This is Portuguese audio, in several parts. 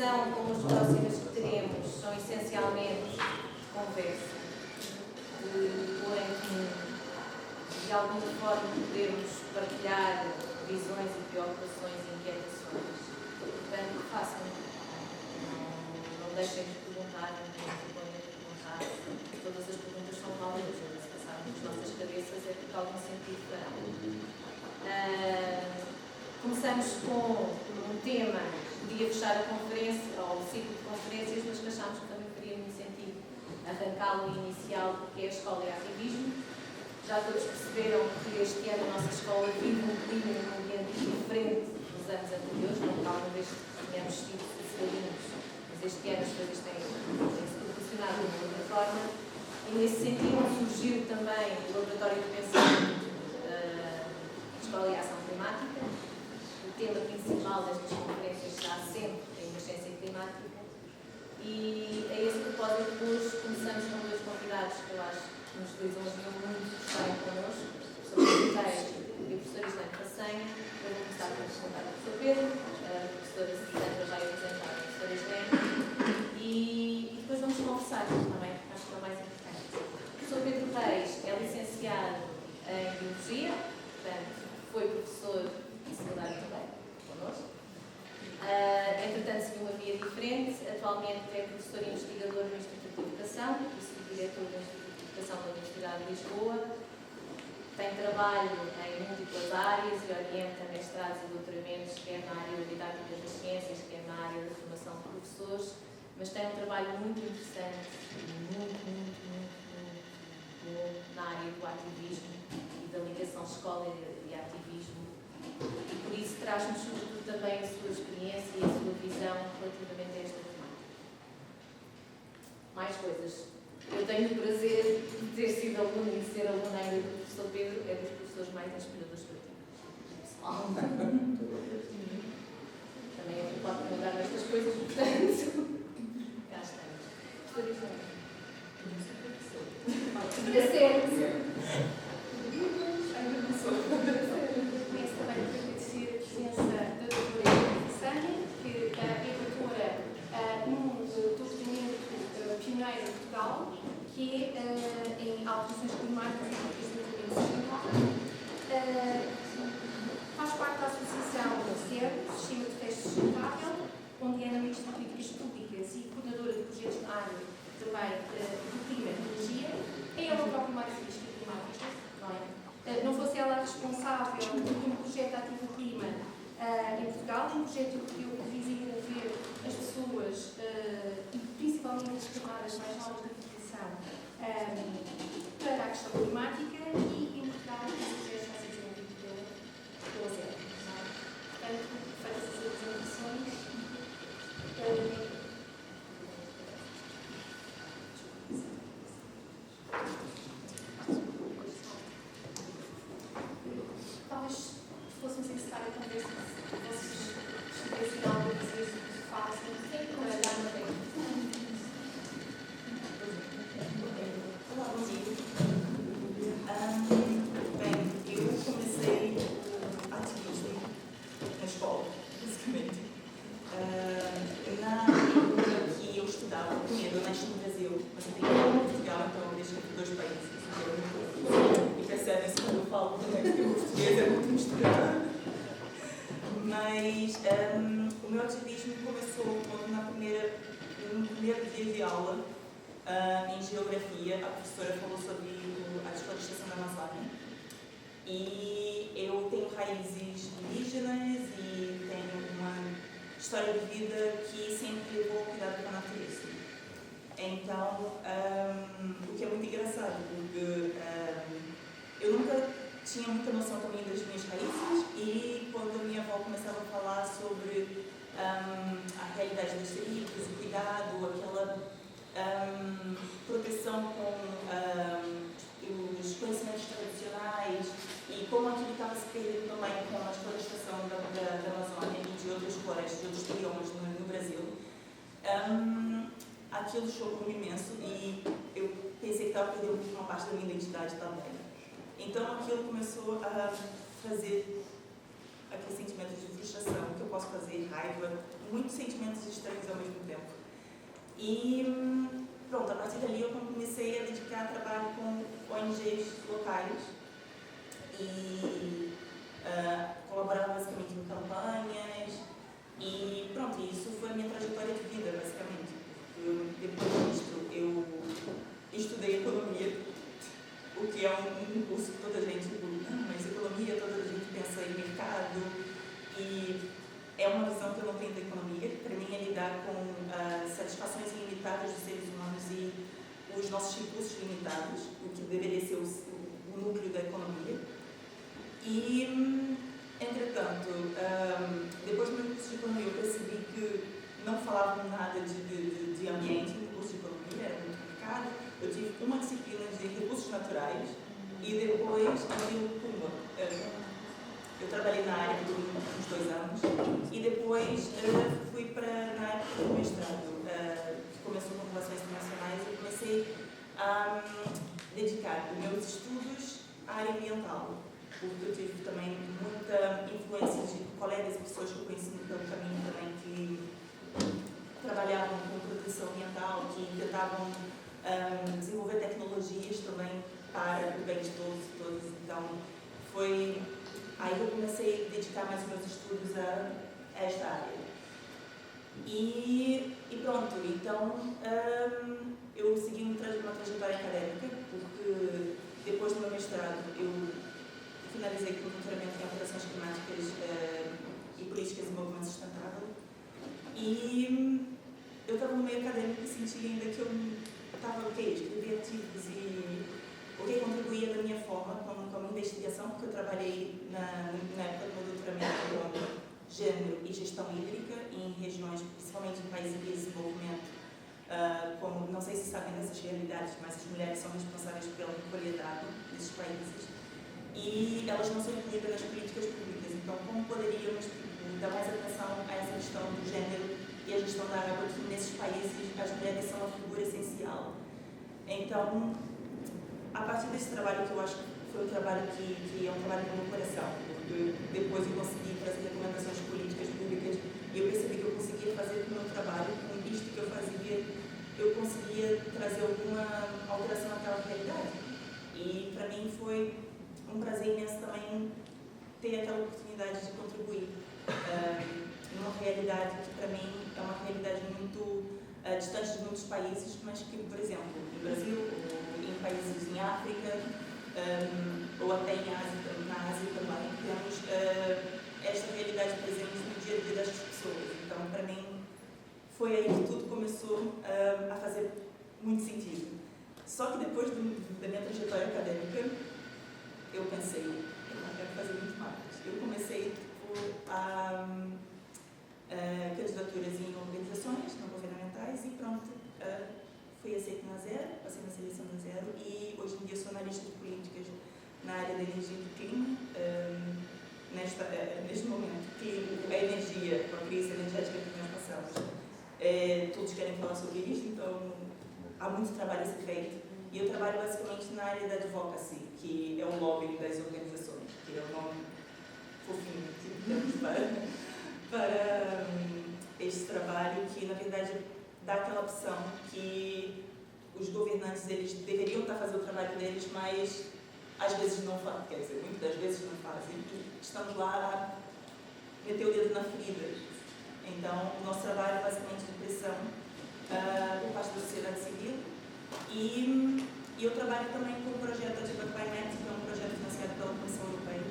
são, como as próximas que teremos, são essencialmente conversa, de pôr em comum, de alguma forma podermos partilhar visões e preocupações e inquietações. Portanto, façam, não deixem de perguntar, não tenham de perguntar. Todas as perguntas são válidas, se passarmos nas nossas cabeças é porque algum sentido fará. Começamos com um tema que podia fechar a conferência, ou o ciclo de conferências, mas que achámos que também faria muito sentido arrancá-lo inicial, porque é a escola e ativismo. Já todos perceberam que este ano a nossa escola vive um clima e um ambiente diferente dos anos anteriores, não que alguma vez tínhamos sido socialistas, mas este ano as coisas têm-se proporcionado de uma outra forma. E nesse sentido surgiu também o Laboratório de Pensamento Escola e Ação Climática. O tema principal destas conferências será sempre a emergência climática. E a esse propósito, hoje começamos com dois convidados que eu acho que nos lisonjeiam muito estarem connosco, o professor Pedro Teixeira e o professor Islândia Passanha. Eu vou começar por apresentar o professor Pedro, a professora Sandra vai apresentar a professora Islândia e depois vamos conversar também, acho que é o mais importante. O professor Pedro Teixeira é licenciado em Biologia, portanto, foi professor de secundário também, connosco. Entretanto, seguiu uma via diferente. Atualmente é professor e investigador no Instituto de Educação e subdiretor do Instituto de Educação da Universidade de Lisboa. Tem trabalho em múltiplas áreas e orienta mestrados e doutoramentos, quer na área da didática das ciências, quer na área da formação de professores, mas tem um trabalho muito interessante, muito na área do ativismo e da ligação escola e ativismo. E por isso traz-nos sobretudo também a sua experiência e a sua visão relativamente a esta temática. Mais coisas. Eu tenho o prazer de ter sido aluna e de ser aluna ainda do professor Pedro, é dos professores mais inspiradores que eu tive. Pessoal. Também é que pode mudar estas coisas, portanto. Cá estamos. Podia ser. Começo também por agradecer a presença da doutora Sânia, que é doutora num doutoramento pioneiro em Portugal, que é em alterações climáticas e desenvolvimento sustentável. Faz parte da Associação CERN, Sistema de Teste Sustentável, onde é analista de políticas públicas e coordenadora de projetos na área também do clima e energia. É ela própria uma ativista climática, não é? Não fosse ela responsável pelo projeto Ativo Clima em Portugal, um projeto europeu que visa envolver as pessoas e principalmente as camadas mais novas da população para a questão climática e em Portugal o projeto vai ser desenvolvido pela ZER. Portanto, feitas as apresentações, talvez fosse necessário a conversa se vocês tivessem algo a dizer sobre o que fazem para dar uma ideia. Olá, bom dia. Bem, eu comecei o ativismo na escola, basicamente. Na época que eu estudava, primeiro eu nasci no Brasil, mas eu tenho em Portugal, então eu deixo aqui dois países. E percebem-se quando eu falo também que o português é muito misturado. Mas o meu ativismo começou quando no primeiro dia de aula, em geografia, a professora falou sobre a desflorestação da Amazônia. E eu tenho raízes indígenas e tenho uma história de vida que sempre levou ao cuidado com a natureza. Então, o que é muito engraçado, porque eu nunca tinha muita noção também das minhas raízes e quando a minha avó começava a falar sobre a realidade das tribos, o cuidado, aquela proteção com os conhecimentos tradicionais e como aquilo estava se perdendo também com a desflorestação da Amazônia e de outras florestas, de outros biomas no Brasil, aquilo chocou-me imenso e eu pensei que estava perdendo uma parte da minha identidade também. Então aquilo começou a fazer aquele sentimento de frustração, o que eu posso fazer, raiva, muitos sentimentos estranhos ao mesmo tempo. E pronto, a partir dali eu comecei a dedicar trabalho com ONGs locais e colaborar basicamente em campanhas e pronto, isso foi a minha trajetória de vida, basicamente. Depois disso, eu estudei economia, o que é um curso que toda a gente, mas economia, toda a gente pensa em mercado e é uma visão que eu não tenho da economia. Para mim é lidar com satisfações ilimitadas dos seres humanos e os nossos recursos limitados, o que deveria ser o núcleo da economia. E, entretanto, depois do meu curso de economia, eu percebi que não falavam nada de ambiente no curso de economia, era muito complicado. Eu tive uma disciplina de recursos naturais e depois eu Puma. Eu trabalhei na área por uns 2 anos e depois fui para na época do mestrado, que começou com relações internacionais, e comecei a dedicar os meus estudos à área ambiental, porque eu tive também muita influência de colegas e pessoas que eu conheci no caminho também que trabalhavam com proteção ambiental, que tentavam desenvolver tecnologias também para o bem de todos. Então, foi aí que eu comecei a dedicar mais os meus estudos a esta área. E pronto, então eu segui uma trajetória académica, porque depois do meu mestrado eu finalizei com doutoramento em alterações climáticas e políticas de desenvolvimento sustentável. E eu estava no meio acadêmico e senti ainda que eu estava escrever artigos e contribuía da minha forma com a minha investigação, porque eu trabalhei na época do meu doutoramento com gênero e gestão hídrica em regiões, principalmente em países em desenvolvimento, como, não sei se sabem dessas realidades, mas as mulheres são responsáveis pela recolha de água nesses países e elas não são incluídas nas políticas públicas. Então, como poderíamos dar mais atenção a essa questão do gênero e a gestão da água, que nesses países as mulheres são uma figura essencial. Então, a partir desse trabalho, que eu acho que foi um trabalho que é um trabalho do meu coração, porque depois eu consegui trazer recomendações políticas públicas e eu percebi que eu conseguia fazer com o meu trabalho, com isto que eu fazia, eu conseguia trazer alguma alteração naquela realidade. E para mim foi um prazer imenso também ter aquela oportunidade de contribuir numa realidade que para mim é uma realidade muito distante de muitos países, mas que, por exemplo, no Brasil, ou em países em África, ou até na Ásia também, temos esta realidade presente no dia a dia das pessoas. Então, para mim, foi aí que tudo começou a fazer muito sentido. Só que depois da minha trajetória acadêmica, eu pensei, eu quero fazer muito mais. Eu comecei candidaturas em organizações não governamentais e pronto, fui aceita na Zero, passei na seleção da Zero e hoje em dia sou analista de políticas na área da energia e do clima. Neste momento, a energia, com a crise energética que nós passamos, todos querem falar sobre isso, então há muito trabalho a ser feito. E eu trabalho basicamente na área da advocacy, que é o lobbying das organizações, que é o nome fofinho que temos para este trabalho, que na verdade dá aquela opção que os governantes eles deveriam estar fazendo o trabalho deles, mas às vezes não fazem, quer dizer, muitas das vezes não fazem. E estamos lá a meter o dedo na ferida. Então, o nosso trabalho é basicamente de pressão por parte da sociedade civil. E eu trabalho também com o projeto Ativa Climate, que é um projeto financiado pela Comissão Europeia,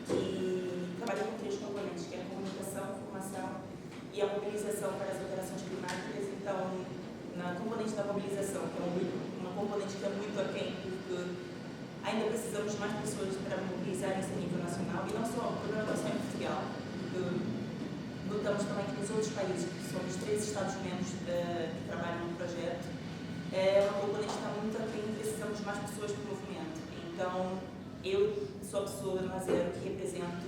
que trabalha com 3 componentes, que é a comunicação, formação e a mobilização para as alterações climáticas. Então, na componente da mobilização, que é uma componente que é muito aquém, porque ainda precisamos de mais pessoas para mobilizar esse nível nacional, e não só, o problema não é só em Portugal, porque notamos também que nos outros países, que são os 3 Estados-membros que trabalham no projeto, é uma componente que está muito aquém, precisamos de mais pessoas para o movimento. Então, eu sou a pessoa na Zero que represento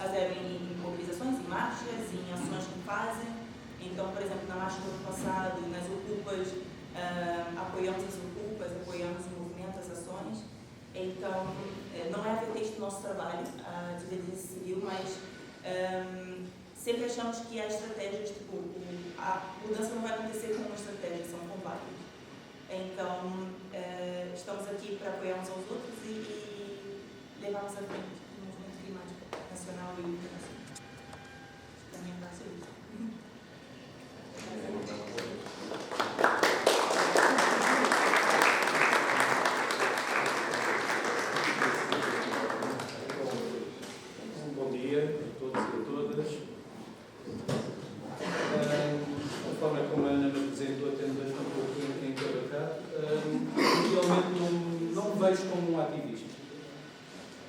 a Zero em mobilizações, em marchas, em ações que fazem. Então, por exemplo, na marcha do ano passado, nas Ocupas, apoiamos as Ocupas, apoiamos o movimento, as ações. Então, não é a ver texto nosso trabalho de desobediência civil, mas sempre achamos que há estratégias, tipo, a mudança não vai acontecer com uma estratégia, são com várias. Então, estamos aqui para apoiar uns aos outros e levarmos à frente o movimento climático nacional e internacional. Também vai ser isso. Bom dia a todos e a todas. A forma como a Ana me apresentou, tendo bastante pouco tempo em cada cá, realmente não me vejo como um ativista.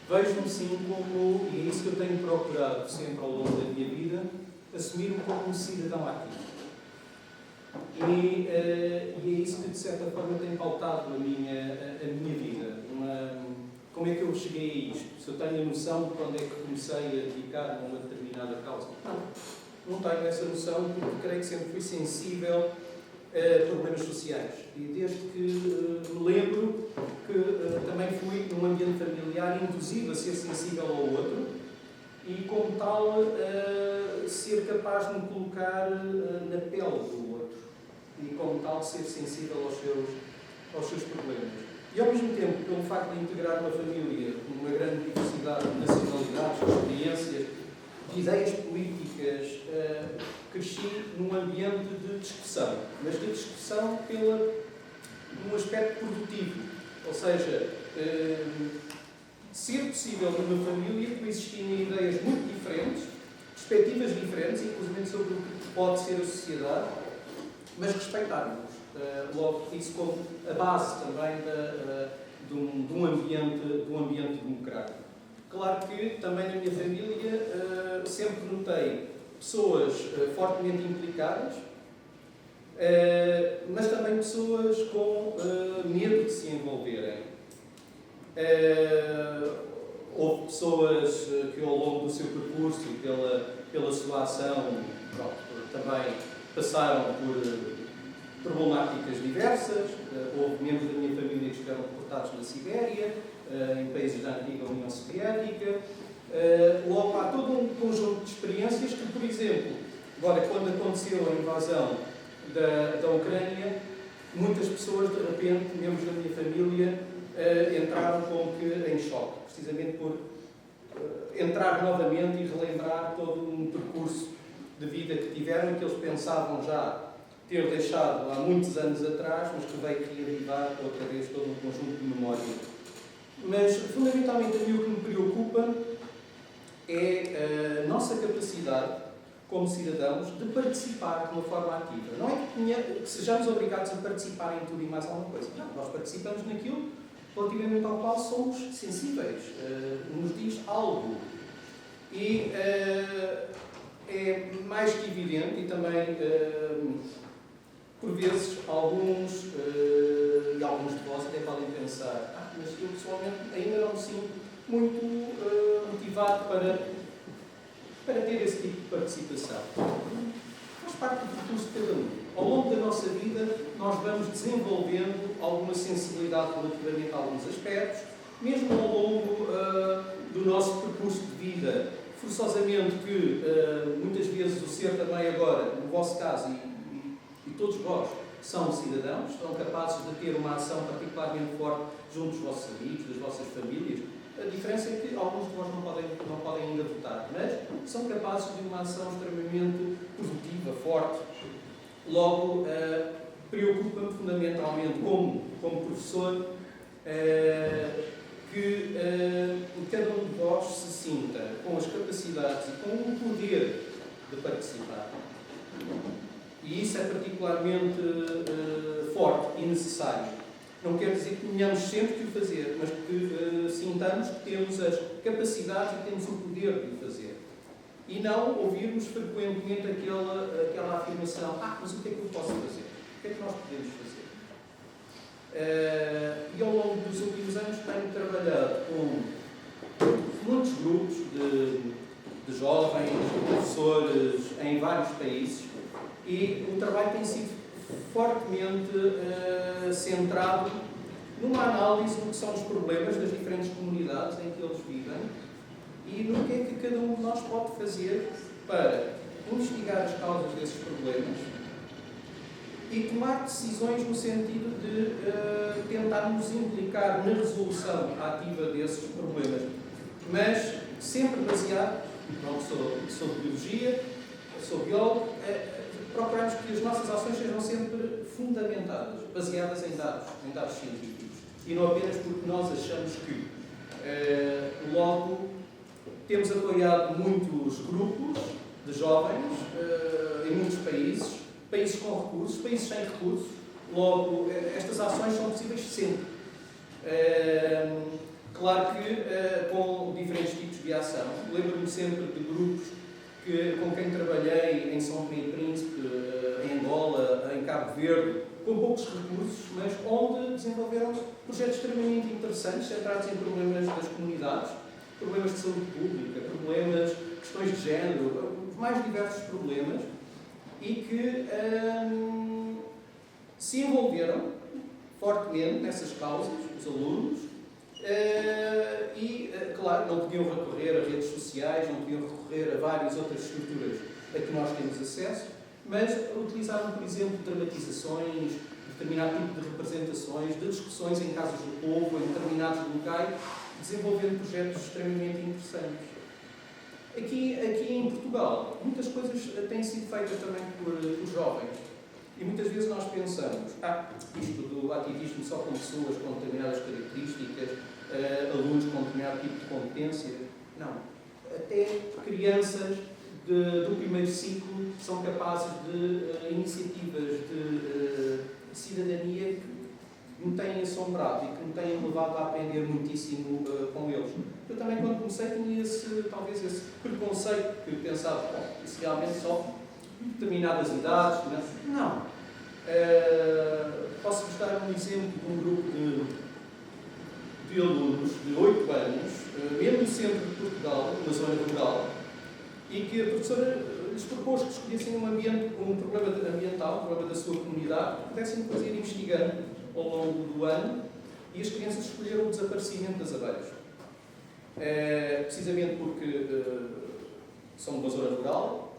Vejo-me sim como, e é isso que eu tenho procurado sempre ao longo da minha vida, assumir-me como um cidadão ativo. E é isso que, de certa forma, tem pautado a minha vida. Como é que eu cheguei a isto? Se eu tenho a noção de quando é que comecei a dedicar-me a uma determinada causa? Não tenho essa noção, porque creio que sempre fui sensível a problemas sociais. E desde que me lembro que também fui, num ambiente familiar, induzido a ser sensível ao outro e, como tal, ser capaz de me colocar na pele do outro. E, como tal, ser sensível aos seus problemas. E, ao mesmo tempo, pelo facto de integrar uma família com uma grande diversidade de nacionalidades, experiências, de ideias políticas, cresci num ambiente de discussão, mas de discussão num aspecto produtivo. Ou seja, ser possível numa família coexistirem ideias muito diferentes, perspectivas diferentes, inclusive sobre o que pode ser a sociedade, mas respeitarmos. Logo, isso como a base também de um ambiente democrático. Claro que também na minha família sempre notei pessoas fortemente implicadas, mas também pessoas com medo de se envolverem. Houve pessoas que ao longo do seu percurso e pela sua ação também passaram por problemáticas diversas. Houve membros da minha família que estiveram deportados na Sibéria, em países da antiga União Soviética. Logo, há todo um conjunto de experiências que, por exemplo, agora, quando aconteceu a invasão da Ucrânia, muitas pessoas, de repente, membros da minha família, entraram como que em choque, precisamente por entrar novamente e relembrar todo um percurso de vida que tiveram e que eles pensavam já ter deixado há muitos anos atrás, mas que veio reavivar outra vez todo um conjunto de memórias. Mas, fundamentalmente, a mim o que me preocupa é a nossa capacidade, como cidadãos, de participar de uma forma ativa. Não é que sejamos obrigados a participar em tudo e mais alguma coisa. Não, nós participamos naquilo relativamente ao qual somos sensíveis. Nos diz algo. E é mais que evidente, e também, por vezes, alguns de vós até podem pensar, mas eu pessoalmente ainda não me sinto muito motivado para ter esse tipo de participação. Faz parte do percurso de cada um. Ao longo da nossa vida, nós vamos desenvolvendo alguma sensibilidade relativamente a alguns aspectos, mesmo ao longo do nosso percurso de vida. Forçosamente que, muitas vezes, o ser também agora, no vosso caso, e todos vós, são cidadãos, são capazes de ter uma ação particularmente forte junto dos vossos amigos, das vossas famílias. A diferença é que alguns de vós não podem ainda votar, mas são capazes de uma ação extremamente produtiva, forte. Logo, preocupa-me fundamentalmente, como professor, que cada um de vós se sinta com as capacidades e com o poder de participar. E isso é particularmente forte e necessário. Não quer dizer que tenhamos sempre que o fazer, mas que sintamos que temos as capacidades e temos o poder de o fazer. E não ouvirmos frequentemente aquela afirmação, mas o que é que eu posso fazer? O que é que nós podemos fazer? E ao longo dos últimos anos tenho trabalhado com muitos grupos de jovens, professores em vários países, e o trabalho tem sido fortemente centrado numa análise do que são os problemas das diferentes comunidades em que eles vivem e no que é que cada um de nós pode fazer para investigar as causas desses problemas e tomar decisões no sentido de tentarmos implicar na resolução ativa desses problemas, mas sempre baseado, não sou de biologia, sou biólogo, procuramos que as nossas ações sejam sempre fundamentadas, baseadas em dados científicos, e não apenas porque nós achamos que. Logo, temos apoiado muitos grupos de jovens em muitos países com recursos, países sem recursos. Logo, estas ações são possíveis sempre. Claro que com diferentes tipos de ação. Lembro-me sempre de grupos com quem trabalhei em São Tomé e Príncipe, em Angola, em Cabo Verde, com poucos recursos, mas onde desenvolveram projetos extremamente interessantes, centrados em problemas das comunidades, problemas de saúde pública, questões de género, os mais diversos problemas, e que se envolveram fortemente nessas causas, os alunos, e, claro, não podiam recorrer a redes sociais, não podiam recorrer a várias outras estruturas a que nós temos acesso, mas utilizaram, por exemplo, dramatizações, determinado tipo de representações, de discussões em casas do povo, em determinados locais, desenvolvendo projetos extremamente interessantes. Aqui em Portugal, muitas coisas têm sido feitas também por jovens. E muitas vezes nós pensamos, isto do ativismo só com pessoas com determinadas características, alunos com determinado tipo de competência. Não. Até crianças do primeiro ciclo são capazes de iniciativas de cidadania que me têm assombrado e que me têm levado a aprender muitíssimo com eles. Eu também, quando comecei, tinha talvez esse preconceito que pensava, isso realmente só determinadas idades, não. Posso-vos dar um exemplo de um grupo de alunos de 8 anos, mesmo no centro de Portugal, na zona rural, e que a professora lhes propôs que escolhessem um problema ambiental, um problema da sua comunidade, que pudessem depois ir investigando ao longo do ano, e as crianças escolheram o desaparecimento das abelhas. Precisamente porque são de uma zona rural,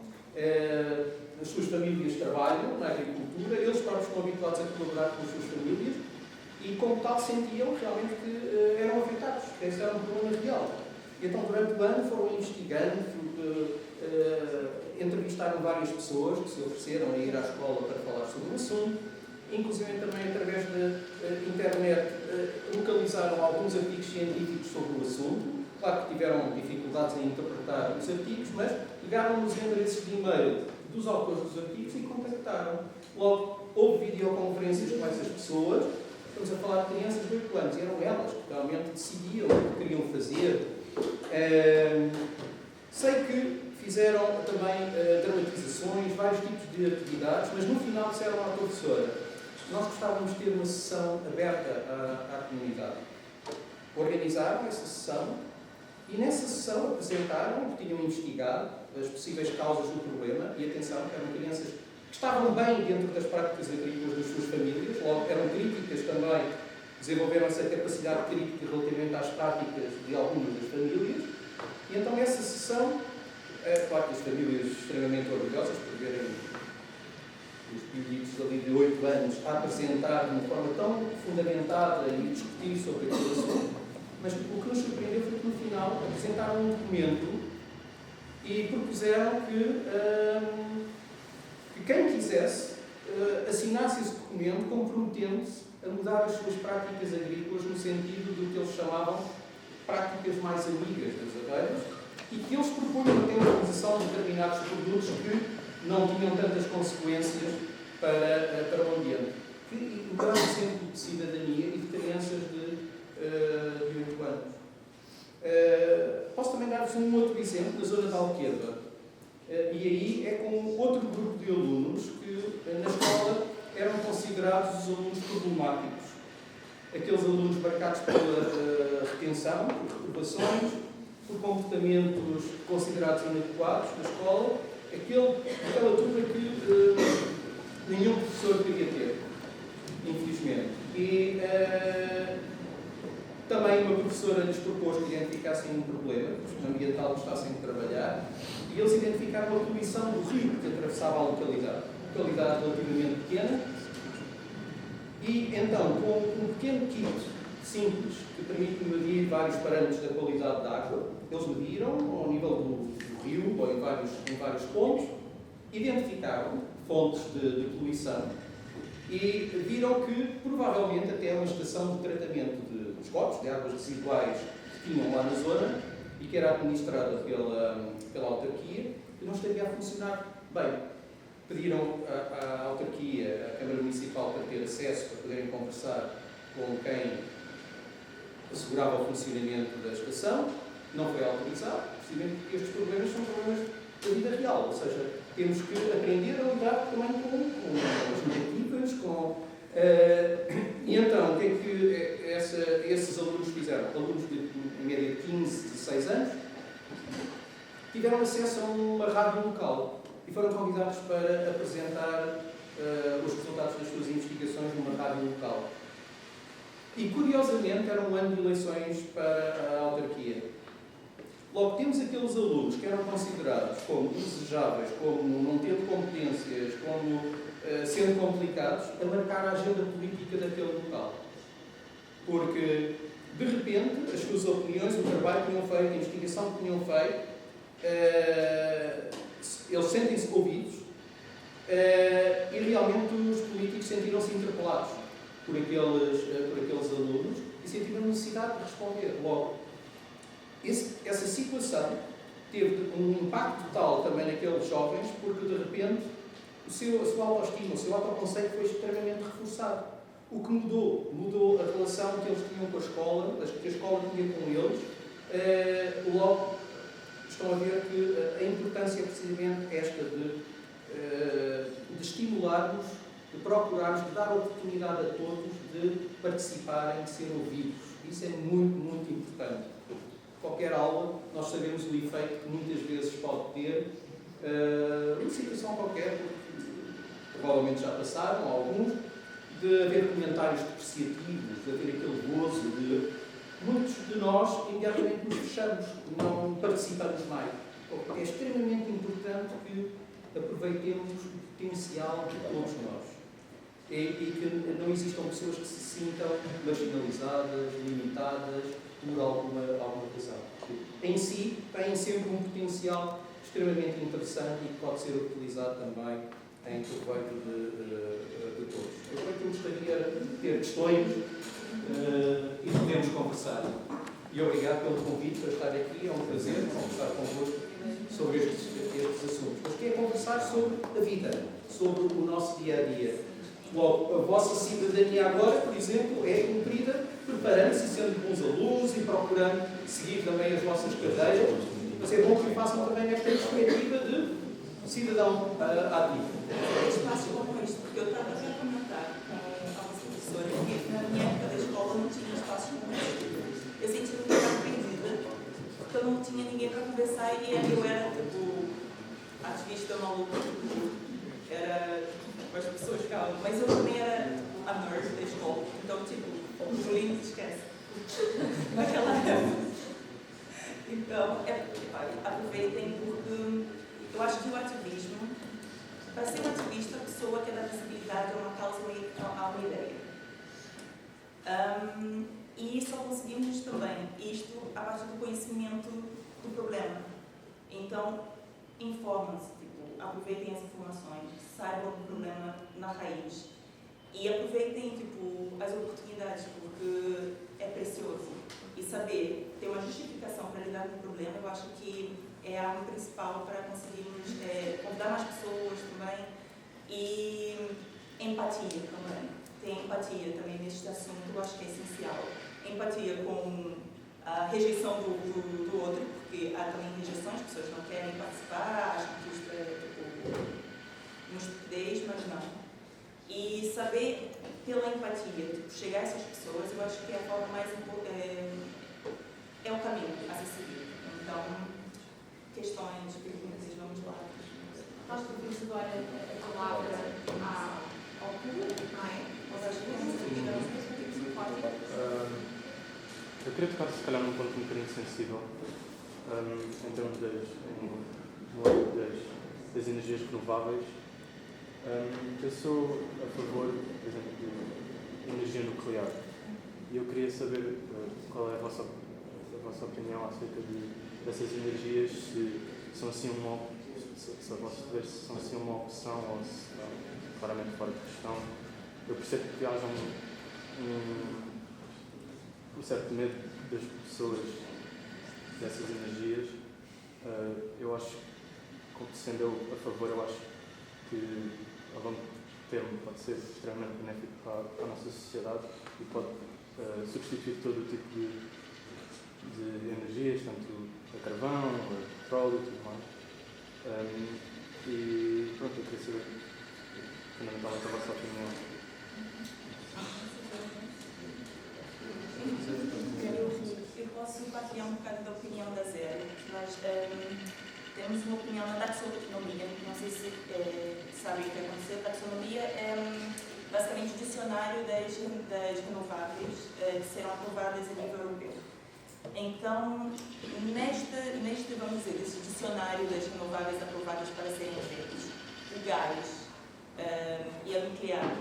as suas famílias trabalham na agricultura, eles próprios estão habituados a colaborar com as suas famílias e, como tal, sentiam realmente que eram afetados, que esse era um problema real. E então, durante o ano, foram investigando, entrevistaram várias pessoas que se ofereceram a ir à escola para falar sobre o assunto, inclusive também através da internet localizaram alguns artigos científicos sobre o assunto. Claro que tiveram dificuldades em interpretar os artigos, mas pegaram nos endereços de e-mail dos autores dos artigos e contactaram. Logo, houve videoconferências com essas pessoas. Estamos a falar de crianças de 8 anos, e eram elas que realmente decidiam o que queriam fazer. Sei que fizeram também dramatizações, vários tipos de atividades, mas no final disseram à professora: nós gostávamos de ter uma sessão aberta à comunidade. Organizaram essa sessão e nessa sessão apresentaram o que tinham investigado, as possíveis causas do problema, e atenção, que eram crianças que estavam bem dentro das práticas agrícolas das suas famílias, logo eram críticas também, desenvolveram essa capacidade crítica relativamente às práticas de algumas das famílias, e então essa sessão, claro que as famílias extremamente orgulhosas por verem os pequenitos ali de 8 anos a apresentar de uma forma tão fundamentada e discutir sobre aquele assunto, mas o que nos surpreendeu foi que no final apresentaram um documento e propuseram que quem quisesse assinasse esse documento comprometendo-se a mudar as suas práticas agrícolas no sentido do que eles chamavam práticas mais amigas das abelhas e que eles propunham a temporalização de determinados produtos que não tinham tantas consequências para o ambiente. Um grande exemplo de cidadania e de crianças de 8 anos. Posso também dar-vos um outro exemplo da zona de Alqueva. E aí é com outro grupo de alunos que na escola eram considerados os alunos problemáticos. Aqueles alunos marcados pela retenção, por reprovações, por comportamentos considerados inadequados na escola, aquela turma que nenhum professor queria ter, infelizmente. E também uma professora lhes propôs que identificassem um problema ambiental que estassem a trabalhar, e eles identificaram a poluição do rio que atravessava a localidade. Localidade relativamente pequena, e então, com um pequeno kit simples que permite medir vários parâmetros da qualidade da água, eles mediram ao nível do rio ou em vários pontos, identificaram fontes de poluição e viram que provavelmente até uma estação de tratamento de esgotos, de águas residuais que tinham lá na zona e que era administrada pela autarquia, que não estaria a funcionar bem. Pediram à autarquia, à Câmara Municipal, para ter acesso, para poderem conversar com quem assegurava o funcionamento da estação. Não foi autorizado, precisamente porque estes problemas são problemas da vida real, ou seja, temos que aprender a lidar também com as negativas, e então, o que é que esses alunos fizeram? Alunos de, em média, de 15, 16 anos, tiveram acesso a uma rádio local e foram convidados para apresentar os resultados das suas investigações numa rádio local. E, curiosamente, era um ano de eleições para a autarquia. Logo, temos aqueles alunos que eram considerados como indesejáveis, como não tendo competências, como sendo complicados, a marcar a agenda política daquele local. Porque, de repente, as suas opiniões, o trabalho que tinham feito, a investigação que tinham feito, eles sentem-se ouvidos e realmente os políticos sentiram-se interpelados por aqueles alunos e sentiram a necessidade de responder logo. Essa situação teve um impacto tal também naqueles jovens, porque de repente a sua autoestima, o seu autoconceito foi extremamente reforçado. O que mudou a relação que eles tinham com a escola, que a escola tinha com eles. Logo estão a ver que a importância é precisamente esta de estimularmos, de procurarmos, de dar oportunidade a todos de participarem, de ser ouvidos. Isso é muito, muito importante. Qualquer aula, nós sabemos o efeito que muitas vezes pode ter uma situação qualquer, provavelmente já passaram alguns, de haver comentários depreciativos, de haver aquele gozo, de muitos de nós imediatamente nos fechamos, não participamos mais. É extremamente importante que aproveitemos o potencial de todos nós. E que não existam pessoas que se sintam marginalizadas, limitadas, por alguma razão. Em si, têm sempre um potencial extremamente interessante e que pode ser utilizado também em proveito de todos. Eu gostaria de ter questões e podemos conversar. E obrigado pelo convite para estar aqui. É um prazer conversar convosco sobre estes assuntos. Mas quero conversar sobre a vida, sobre o nosso dia-a-dia. Logo, a vossa cidadania agora, por exemplo, é cumprida preparando-se e sendo bons alunos e procurando seguir também as vossas cadeiras, mas é bom que façam também esta perspectiva de cidadão ativo. Espaços como este, porque eu estava a comentar com a professora que na minha época da escola não tinha espaços como este. Eu sentia-me um bocado perdida, porque eu não tinha ninguém para conversar e eu era, tipo, ativista maluca, era as pessoas ficavam, mas eu também era a nerd da escola, então, tipo, o Julinho esquece. Naquela época. Então, aproveitem, porque eu acho que o ativismo, para ser um ativista, a pessoa quer dar visibilidade a uma causa, a uma ideia. E só conseguimos também isto a partir do conhecimento do problema. Então, informem-se, tipo, aproveitem as informações, saibam do problema na raiz e aproveitem, tipo, as oportunidades, porque é precioso. E saber ter uma justificação para lidar com o problema, eu acho que é a arma principal para conseguirmos convidar mais pessoas também e empatia também. Ter empatia também neste assunto, eu acho que é essencial. Empatia com a rejeição do outro, porque há também rejeições, as pessoas não querem participar, acham que isto é, tipo, uma estupidez, mas não. E saber, pela empatia, tipo, chegar a essas pessoas, eu acho que é a forma mais é o caminho a se seguir. Então, questões, perguntas, vamos lá. Nós pedimos agora a palavra ao público, não é? Aos Eu queria tocar, se calhar, num ponto um bocadinho sensível, em termos no âmbito das energias renováveis. Eu sou a favor, por exemplo, de energia nuclear. E eu queria saber qual é a vossa opinião acerca dessas energias, se são assim se a vossa ver se são assim uma opção ou se estão claramente fora de questão. Eu percebo que haja um certo medo das pessoas dessas energias. Eu acho, sendo eu a favor, eu acho que a longo termo pode ser extremamente benéfico para a nossa sociedade e pode substituir todo o tipo de energias, tanto a carvão, a petróleo e tudo mais. E pronto, eu queria saber fundamentalmente a vossa opinião. Eu posso partilhar um bocado da opinião da Zero. Nós temos uma opinião na taxonomia, não sei se sabem o que aconteceu. A taxonomia é basicamente o dicionário das renováveis que serão aprovadas a nível europeu. Então, neste vamos dizer, esse dicionário das renováveis aprovadas para serem feitas, o gás e a nuclear,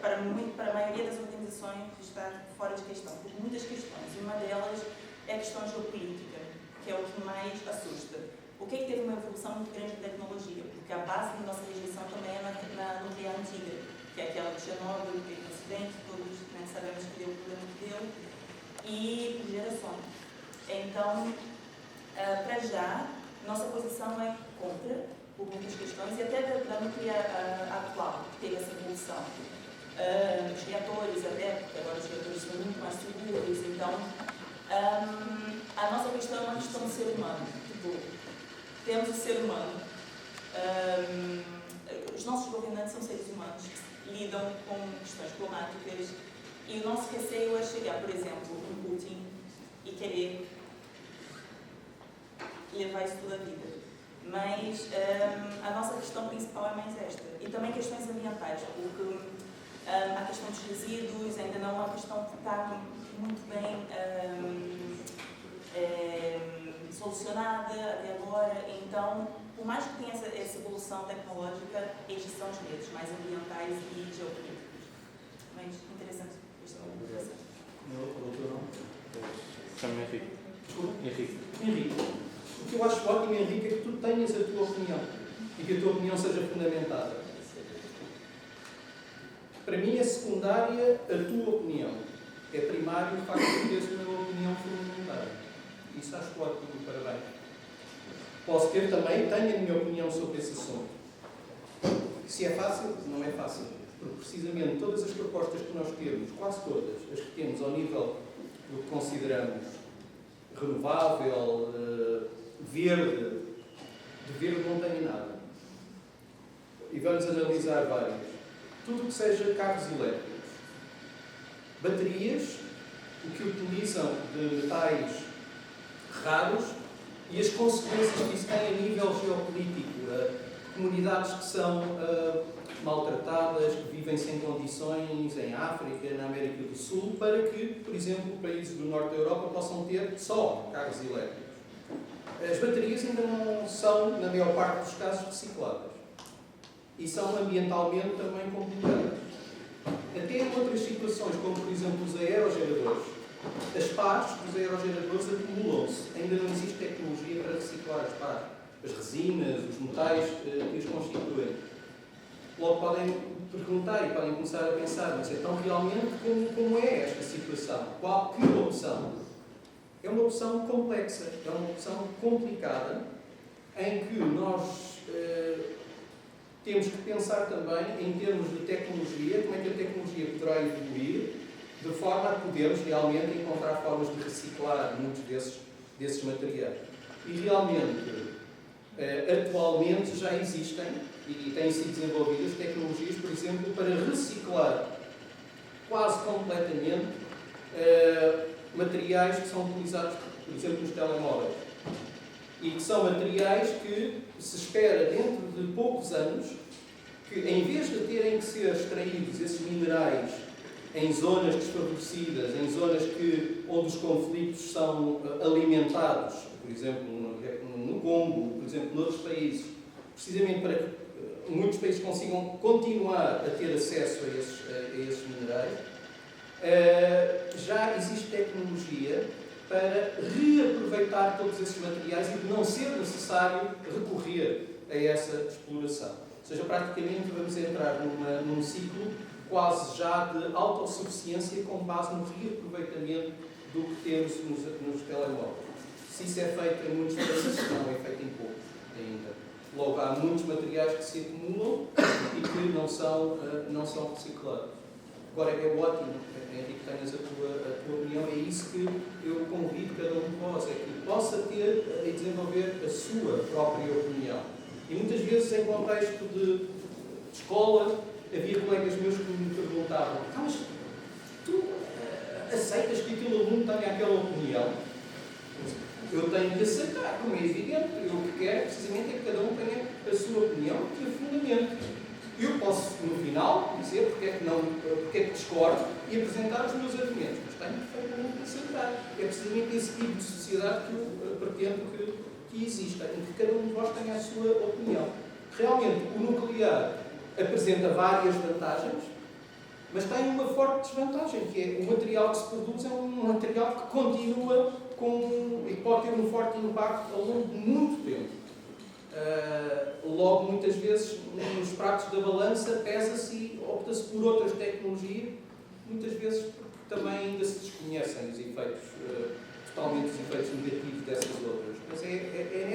para a maioria das organizações está fora de questão, por muitas questões. E uma delas é a questão geopolítica, que é o que mais assusta. O que é que teve uma evolução muito grande de tecnologia? Porque a base da nossa legislação também é na nuclear antiga, que é aquela de Chernobyl, que teve um acidente, todos sabemos que deu o problema que deu, e por gerações. Então, para já, nossa posição é contra, por muitas questões, e até da nuclear atual, que teve essa evolução. Os reatores, até, porque agora os reatores são muito mais seguros, então, a nossa questão é uma questão do ser humano. Tipo, temos o ser humano, os nossos governantes são seres humanos que lidam com questões climáticas, e o nosso receio é chegar, por exemplo, um Putin e querer levar isso toda a vida. Mas a nossa questão principal é mais esta. E também questões ambientais, porque a questão dos resíduos ainda não é uma questão que está muito bem solucionada até agora. Então, por mais que tenha essa evolução tecnológica, estes são os medos mais ambientais e geopolíticos. Mas interessante. Chamo-me Henrique. Henrique. O que eu acho ótimo, Henrique, é que tu tenhas a tua opinião e que a tua opinião seja fundamentada. Para mim é secundária a tua opinião. É primário o facto de teres uma opinião fundamentada. Isso acho ótimo, parabéns. Posso ter também, tenho a minha opinião sobre esse assunto. Se é fácil, não é fácil. Porque precisamente todas as propostas que nós temos, quase todas, as que temos ao nível do que consideramos renovável, verde, de verde não tem nada. E vamos analisar várias. Tudo que seja carros elétricos, baterias, o que utilizam de metais raros e as consequências que isso tem a nível geopolítico. Comunidades que são maltratadas, que vivem sem condições em África, na América do Sul, para que, por exemplo, países do norte da Europa possam ter só carros elétricos. As baterias ainda não são, na maior parte dos casos, recicladas. E são ambientalmente também complicadas. Até em outras situações, como por exemplo os aerogeradores, as pares dos aerogeradores acumulam-se. Ainda não existe tecnologia para reciclar as pares, as resinas, os metais que os constituem. Logo podem perguntar e podem começar a pensar, mas então realmente como é esta situação? Que opção? É uma opção complexa, é uma opção complicada, em que nós temos que pensar também em termos de tecnologia, como é que a tecnologia poderá evoluir, de forma a podermos realmente encontrar formas de reciclar muitos desses materiais. E realmente, atualmente já existem e têm sido desenvolvidas tecnologias, por exemplo, para reciclar quase completamente materiais que são utilizados, por exemplo, nos telemóveis. E que são materiais que se espera, dentro de poucos anos, que em vez de terem que ser extraídos esses minerais em zonas desfavorecidas, em zonas onde os conflitos são alimentados, por exemplo, no Congo, por exemplo, noutros países, precisamente para que muitos países consigam continuar a ter acesso a esses minerais, já existe tecnologia para reaproveitar todos esses materiais e de não ser necessário recorrer a essa exploração. Ou seja, praticamente vamos entrar num ciclo quase já de autossuficiência com base no reaproveitamento do que temos nos telemóveis. Se isso é feito em muitos países, não é feito em poucos ainda. Logo, há muitos materiais que se acumulam e que não são reciclados. Agora, é ótimo, Henrique, que tenhas a tua opinião, é isso que eu convido cada um de vós, é que possa ter e desenvolver a sua própria opinião. E muitas vezes, em contexto de escola, havia colegas meus que me perguntavam: mas tu aceitas que aquele aluno tenha aquela opinião? Eu tenho que aceitar, como é evidente. Eu o que quero, precisamente, é que cada um tenha a sua opinião e o fundamento. Eu posso, no final, dizer porque é que discordo e apresentar os meus argumentos, mas tenho perfeitamente que aceitar. É precisamente esse tipo de sociedade que eu pretendo que exista, em que cada um de vós tenha a sua opinião. Realmente, o nuclear apresenta várias vantagens, mas tem uma forte desvantagem, que é o material que se produz é um material que continua e pode ter um forte impacto ao longo de muito tempo. Logo, muitas vezes, nos pratos da balança, pesa-se e opta-se por outras tecnologias, muitas vezes porque também ainda se desconhecem os efeitos, totalmente os efeitos negativos dessas outras. Mas é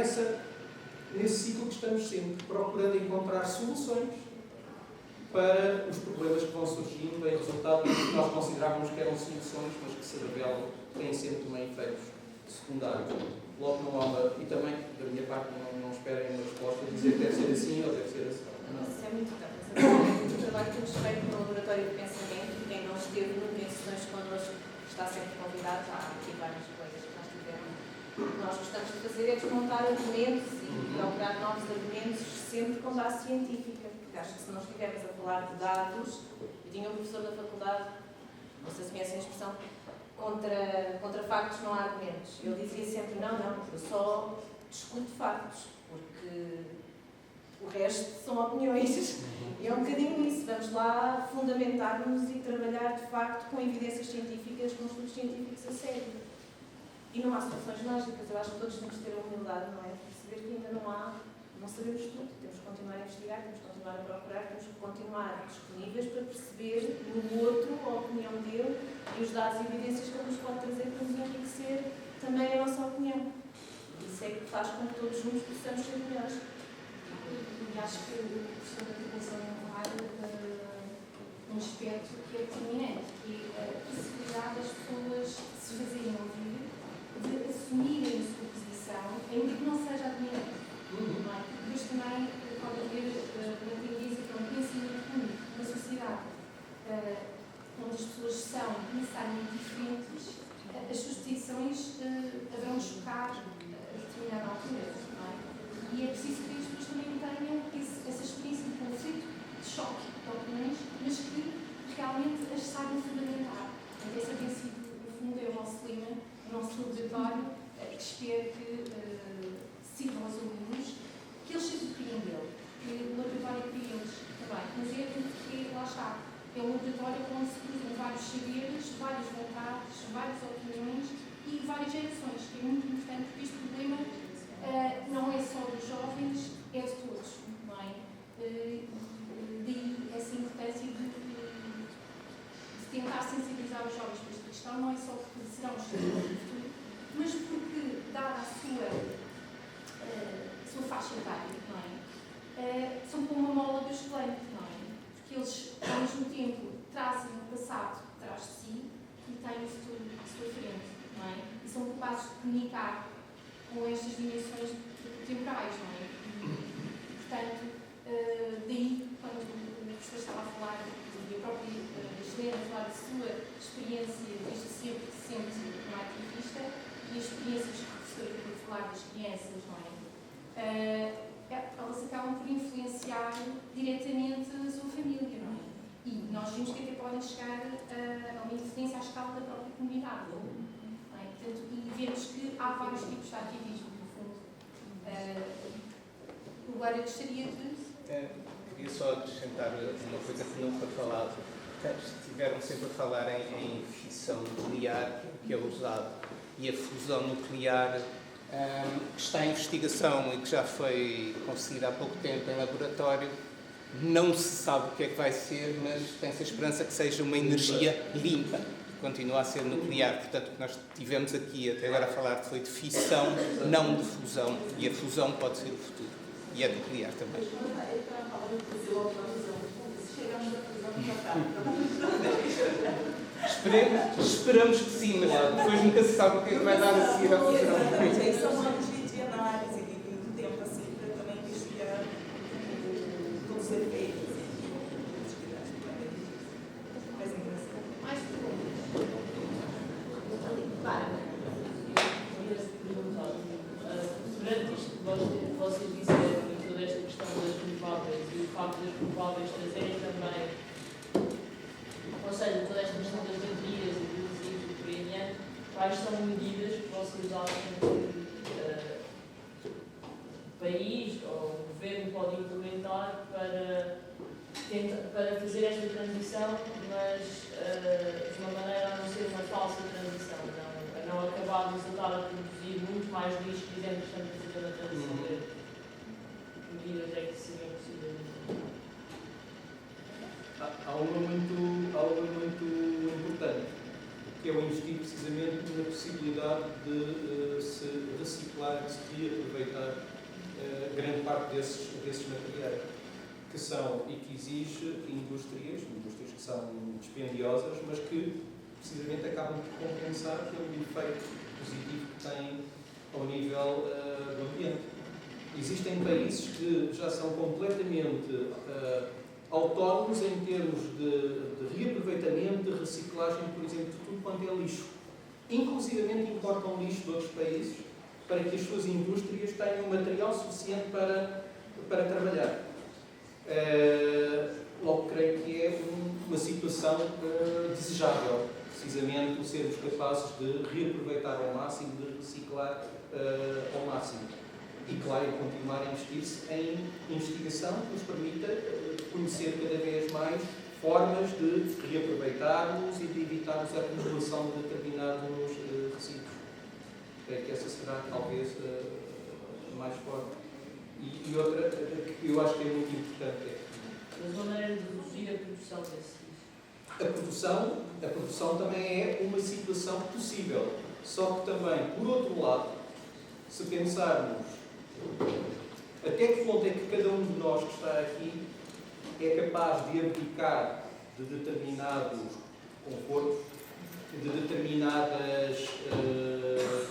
nesse ciclo que estamos sempre procurando encontrar soluções para os problemas que vão surgindo em resultado do que nós considerávamos que eram soluções, mas que se revelam têm sempre também efeitos secundários. Logo não há uma... E também, da minha parte, não esperem uma resposta dizer que deve ser assim ou deve ser assim. Isso é muito importante. O trabalho que temos feito no Laboratório de Pensamento, quem não esteve nunca em sessões connosco está sempre convidado. Há aqui várias coisas que nós tivemos. O que nós gostamos de fazer é desmontar argumentos e procurar novos argumentos sempre com base científica. Porque acho que se não estivermos a falar de dados, eu tinha um professor da faculdade, não sei se conhecem a expressão, contra factos não há argumentos. Ele dizia sempre: não, eu só discuto factos, porque o resto são opiniões. E é um bocadinho isso. Vamos lá fundamentar-nos e trabalhar de facto com evidências científicas, com estudos científicos a sério. E não há soluções mágicas. Eu acho que todos temos que ter a humildade, não é? Perceber que ainda não sabemos tudo. Temos que continuar a investigar, temos que continuar a procurar, temos que continuar disponíveis para perceber no outro a opinião dele e os dados e evidências que ele nos pode trazer para nos enriquecer também a nossa opinião. Isso é que faz com que todos juntos possamos ser melhores. E acho que o professor da educação levar um aspecto que é determinante, que é a possibilidade das pessoas se fazerem ouvir, de assumirem a sua posição, ainda que não seja admirante. Depois também pode haver, na tendência, que é um pensamento único na sociedade, onde as pessoas são necessariamente diferentes, as suas posições haverão de chocar a determinada altura. E é preciso que as pessoas também tenham essa experiência de conflito, de choque de opiniões, mas que realmente as saibam fundamentar. Então, esse tem sido, no fundo, é o nosso lema, o nosso laboratório, que espero que sirvam aos alunos, que eles se apropriem dele, que o laboratório cria eles também. Mas é porque, lá está, é um laboratório onde se cruzam vários saberes, várias vontades, várias opiniões e várias gerações, que é muito importante, porque este problema não é só dos jovens, é de todos, não é? Daí essa importância de tentar sensibilizar os jovens para esta questão, não é só porque serão os futuro, mas porque, dada a sua faixa etária, não é? São como uma mola basculante, não é? Porque eles, ao mesmo tempo, trazem o passado atrás de si e têm o futuro à sua frente, não é? E são capazes de comunicar com estas dimensões temporais, não é? Portanto, daí, quando o professor estava a falar, e a própria Helena a falar da sua experiência, desde sempre como ativista, e as experiências que o professor acabou de falar das crianças, não é? Elas acabam por influenciar diretamente a sua família, não é? E nós nós vimos que até podem chegar a uma incidência à escala da própria comunidade. Não é? Portanto, e vemos que há vários tipos de ativismo, no fundo. Agora, eu gostaria de... Queria só acrescentar uma coisa que não foi falada. Estiveram sempre a falar em fissão nuclear, que é usado, e a fusão nuclear, que está em investigação e que já foi conseguida há pouco tempo em laboratório. Não se sabe o que é que vai ser, mas tem-se a esperança que seja uma energia limpa, que continua a ser nuclear. Portanto, o que nós tivemos aqui até agora a falar foi de fissão, não de fusão, e a fusão pode ser o futuro, e é nuclear também. Esperamos que sim, mas depois nunca se sabe o que é que vai dar a seguir à fusão. São anos de análise e de tempo assim para também investigar todos os efeitos. Mais engraçado. Mais perguntas? Bárbara. Eu queria perguntar, durante isto que vocês disseram e toda esta questão das renováveis e o facto das renováveis trazerem também, ou seja, toda esta questão das baterias e dos resíduos e por aí adiante, quais são medidas que vocês acham que o país ou o governo pode implementar para fazer esta transição, mas de uma maneira a não ser uma falsa transição, a não acabarmos a estar a produzir muito mais lixo que dizemos que estamos a fazer na transição verde? Que medidas é que seriam possíveis? Há uma muito importante, que é o investir precisamente na possibilidade de se reciclar, de se reaproveitar grande parte desses materiais, que são e que exige indústrias que são dispendiosas, mas que precisamente acabam por compensar pelo efeito positivo que têm ao nível do ambiente. Existem países que já são completamente autónomos em termos de reaproveitamento, de reciclagem, por exemplo, de tudo quanto é lixo. Inclusivamente importam lixo de outros países para que as suas indústrias tenham material suficiente para trabalhar. Logo, creio que é uma situação desejável, precisamente por sermos capazes de reaproveitar ao máximo, de reciclar ao máximo. E, claro, continuar a investir-se em investigação que nos permita conhecer cada vez mais formas de reaproveitarmos e de evitarmos a acumulação de determinados resíduos. Creio que essa será, talvez, mais forte. E outra, que eu acho que é muito importante, é Mas uma maneira de reduzir a produção desse lixo. a produção também é uma situação possível. Só que também, por outro lado, se pensarmos até que ponto é que cada um de nós que está aqui é capaz de abdicar de determinados confortos, de determinadas,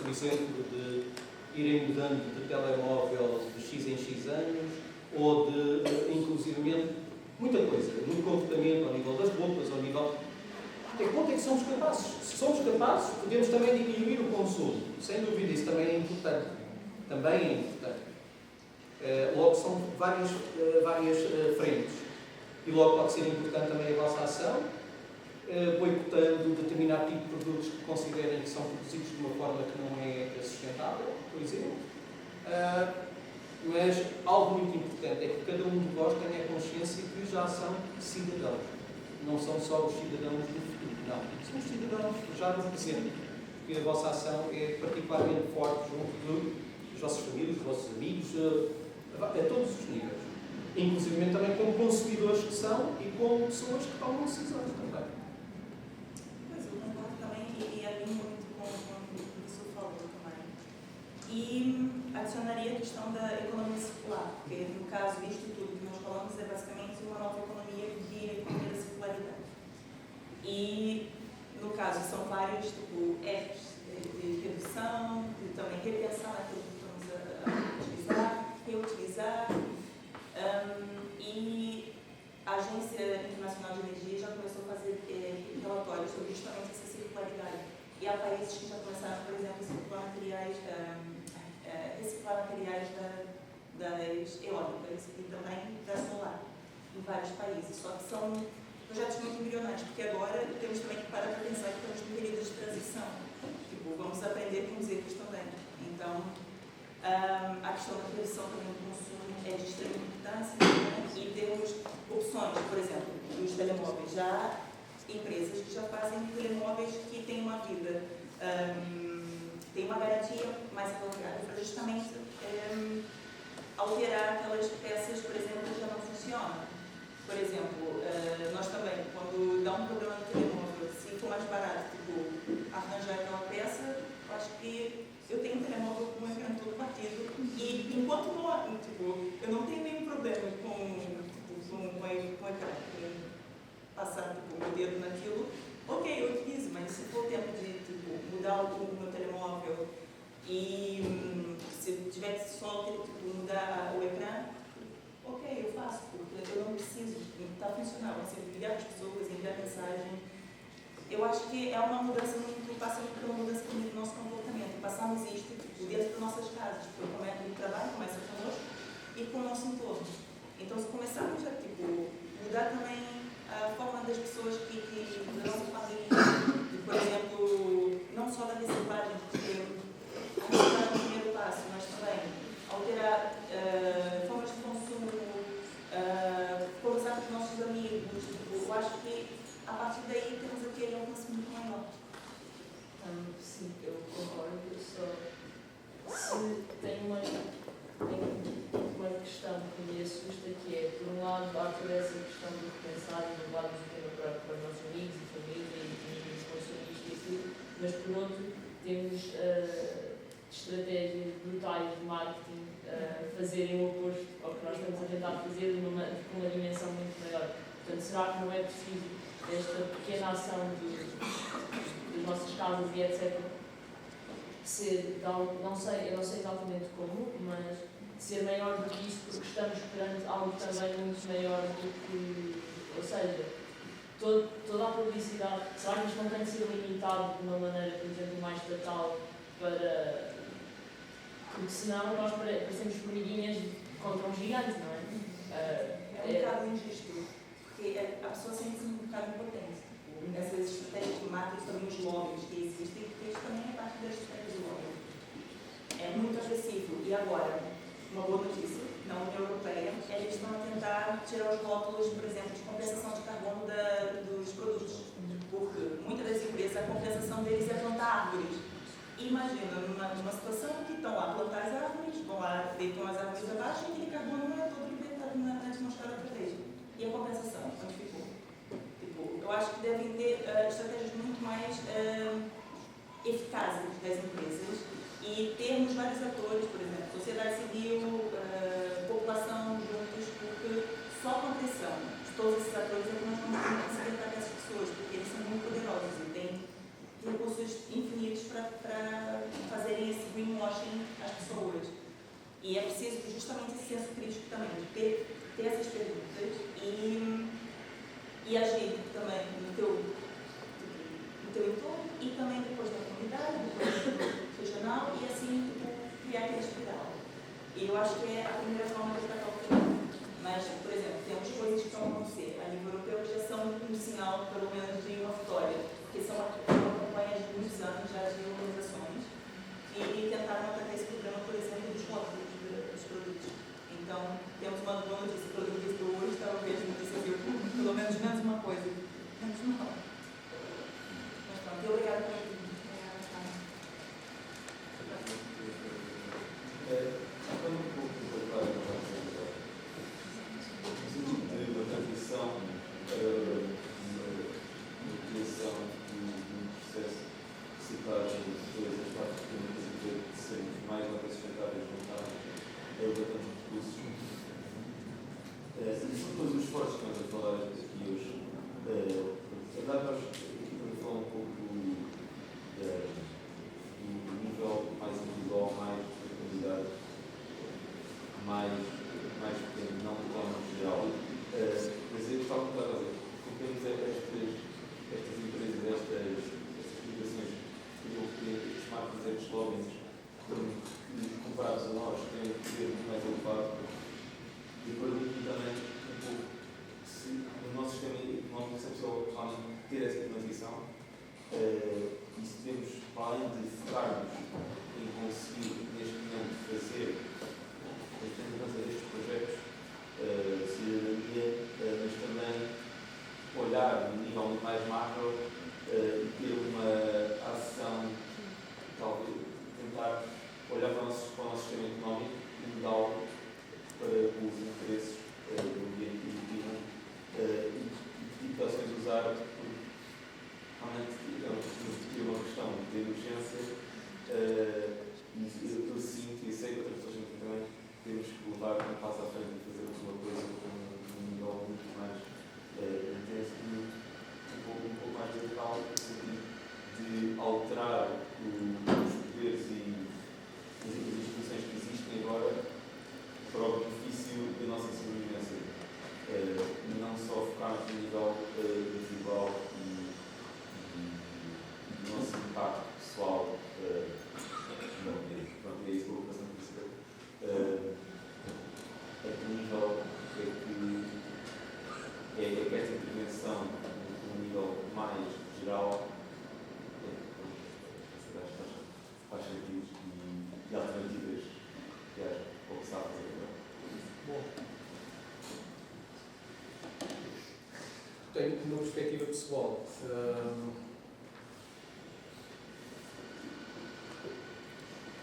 por exemplo, de irem mudando de telemóvel de X em X anos, ou de, inclusivamente, muita coisa, no comportamento, ao nível das roupas, ao nível... Até que ponto é que somos capazes? Se somos capazes, podemos também diminuir o consumo. Sem dúvida, isso também é importante. Logo, são várias frentes. E logo pode ser importante também a vossa ação, boicotando determinado tipo de produtos que considerem que são produzidos de uma forma que não é sustentável, por exemplo. Mas algo muito importante é que cada um de vós tenha a consciência que já são cidadãos. Não são só os cidadãos do futuro, não. São os cidadãos já no presente, porque a vossa ação é particularmente forte junto das vossas famílias, dos vossos amigos, a todos os níveis. Inclusive também como consumidores que são e como pessoas que tomam decisões também. Pois, eu concordo também e alinho muito com o que o professor falou também. E adicionaria a questão da economia circular, porque no caso isto tudo que nós falamos é basicamente uma nova economia de economia da circularidade. E no caso são vários Fs de redução, de também repensar aquilo que estamos a utilizar, reutilizar. E a Agência Internacional de Energia já começou a fazer relatórios sobre justamente essa circularidade. E há países que já começaram, por exemplo, a reciclar materiais das eólicas e também da solar, em vários países. Só que são projetos muito embrionários, porque agora temos também que parar para pensar que estamos em períodos de transição. Tipo, vamos aprender com os erros também. Então, a questão da prevenção também do consumo é de extrema importância, né? E temos opções, por exemplo, dos telemóveis. Já há empresas que já fazem telemóveis que têm uma vida, têm uma garantia mais alongada para justamente alterar aquelas peças, por exemplo, que já não funcionam. Por exemplo, nós também, quando dá um problema no telemóvel, se for mais barato, tipo, arranjar aquela peça, eu acho que eu tenho um telemóvel com o ecrã todo partido e enquanto não, tipo, eu não tenho nenhum problema com o ecrã, com passar tipo, o meu dedo naquilo, ok, eu utilizo, mas se for tempo de tipo, mudar o meu telemóvel e se tiver só tipo, mudar o ecrã, ok, eu faço, porque eu não preciso, está funcional, assim, ligar as pessoas, enviar mensagem. Eu acho que é uma mudança muito, passa por uma mudança também do nosso comportamento. Passamos isto tipo, dentro das nossas casas, porque o trabalho começa conosco e com o nosso entorno. Então, se começarmos a tipo, mudar também a forma das pessoas da nossa família, por exemplo, não só da reciclagem, porque a reciclagem é o primeiro passo, mas também alterar formas de consumo, conversar com os nossos amigos. Tipo, eu acho que a partir daí temos aquele alcance muito maior. Sim, eu concordo. Se tem uma questão que me assusta, que é, por um lado, há toda essa questão de repensar e levarmos o tema para os nossos amigos e família e amigos consumistas e tudo, mas por outro, temos estratégias brutais de marketing fazerem o oposto ao que nós estamos a tentar fazer com uma dimensão muito maior. Portanto, será que não é preciso esta pequena ação das nossas casas e etc. ser, eu não sei exatamente como, mas ser maior do que isso, porque estamos perante algo também muito maior do que, ou seja, toda a publicidade, será que isto não tem que ser limitado de uma maneira, por exemplo, mais estatal, para... Porque senão nós parecemos formiguinhas contra um gigante, não é? É um bocado injusto, porque a pessoa sente-se um bocado impotente. Essas estratégias de marketing, também os lobbies que existem, porque isso também é parte das estratégias de lobby. É muito agressivo. E agora, uma boa notícia, na União Europeia, eles estão a tentar tirar os rótulos, por exemplo, de compensação de carbono dos produtos. Porque muitas das empresas, a compensação deles é plantar árvores. Imagina, numa situação que estão lá a plantar as árvores, vão lá, deitam as árvores abaixo e aquele carbono não é todo libertado na atmosfera outra vez. E a compensação, onde ficou? Tipo, eu acho que devem ter estratégias muito mais eficazes das empresas e termos vários atores, por exemplo, sociedade civil, população juntos, porque só com a pressão de todos esses atores é que nós vamos conseguir atacar essas pessoas, porque eles são muito poderosos e têm recursos infinitos para fazerem esse greenwashing às pessoas. E é preciso justamente esse senso crítico também, de ter essas perguntas e agir também no teu entorno e também depois na comunidade, depois no regional e assim criar aquela espiral. E eu acho que é a primeira forma de tratar o problema. Mas, por exemplo, temos coisas que estão a acontecer a nível europeu que já são um sinal, pelo menos, de uma vitória, que são campanhas de muitos anos já de organizações e tentaram atacar esse problema, por exemplo, dos rótulos dos produtos. Então, temos uma boa notícia, o produto que estou hoje, talvez notícia viu pelo menos uma coisa. Menos mal. Mas pronto, obrigada por tudo. Uma transição para uma criação de um processo de reciclagem de todas as partes químicas e de sermos mais sustentáveis no mercado, levantando recursos. E todos os esforços que estamos a falar aqui hoje, nós estamos a falar um pouco do nível mais individual, mais da comunidade, mais pequeno, não de forma geral. Mas eu estava a contar a dizer, como temos estas empresas, estas publicações, as marcas, estes lobbies, comparados a nós, têm um poder muito mais elevado. E pergunto-me também um pouco no nosso sistema económico, se a pessoa realmente ter essa transição, e se devemos, para além de focarmos em conseguir, neste momento, fazer estes projetos de cidadania, mas também olhar de um nível muito mais macro e ter uma ação, talvez, tentar olhar para o nosso sistema económico e mudá-lo para os interesses do ambiente e do clima e que ações usar, porque realmente é uma questão de emergência e eu sinto e sei que outras pessoas também temos que levar um passo à frente e fazermos uma coisa com um nível muito mais intenso e um pouco mais radical, no sentido de alterar os poderes e as instituições que existem agora para o benefício da nossa sobrevivência. Não só focarmos no nível individual e do nosso impacto pessoal. Pronto, é isso que eu vou passar a perceber. A que nível é que esta intervenção, no nível mais geral, faz sentido e alternativas que haja ou que se há a fazer agora. Bom, tenho uma perspectiva pessoal.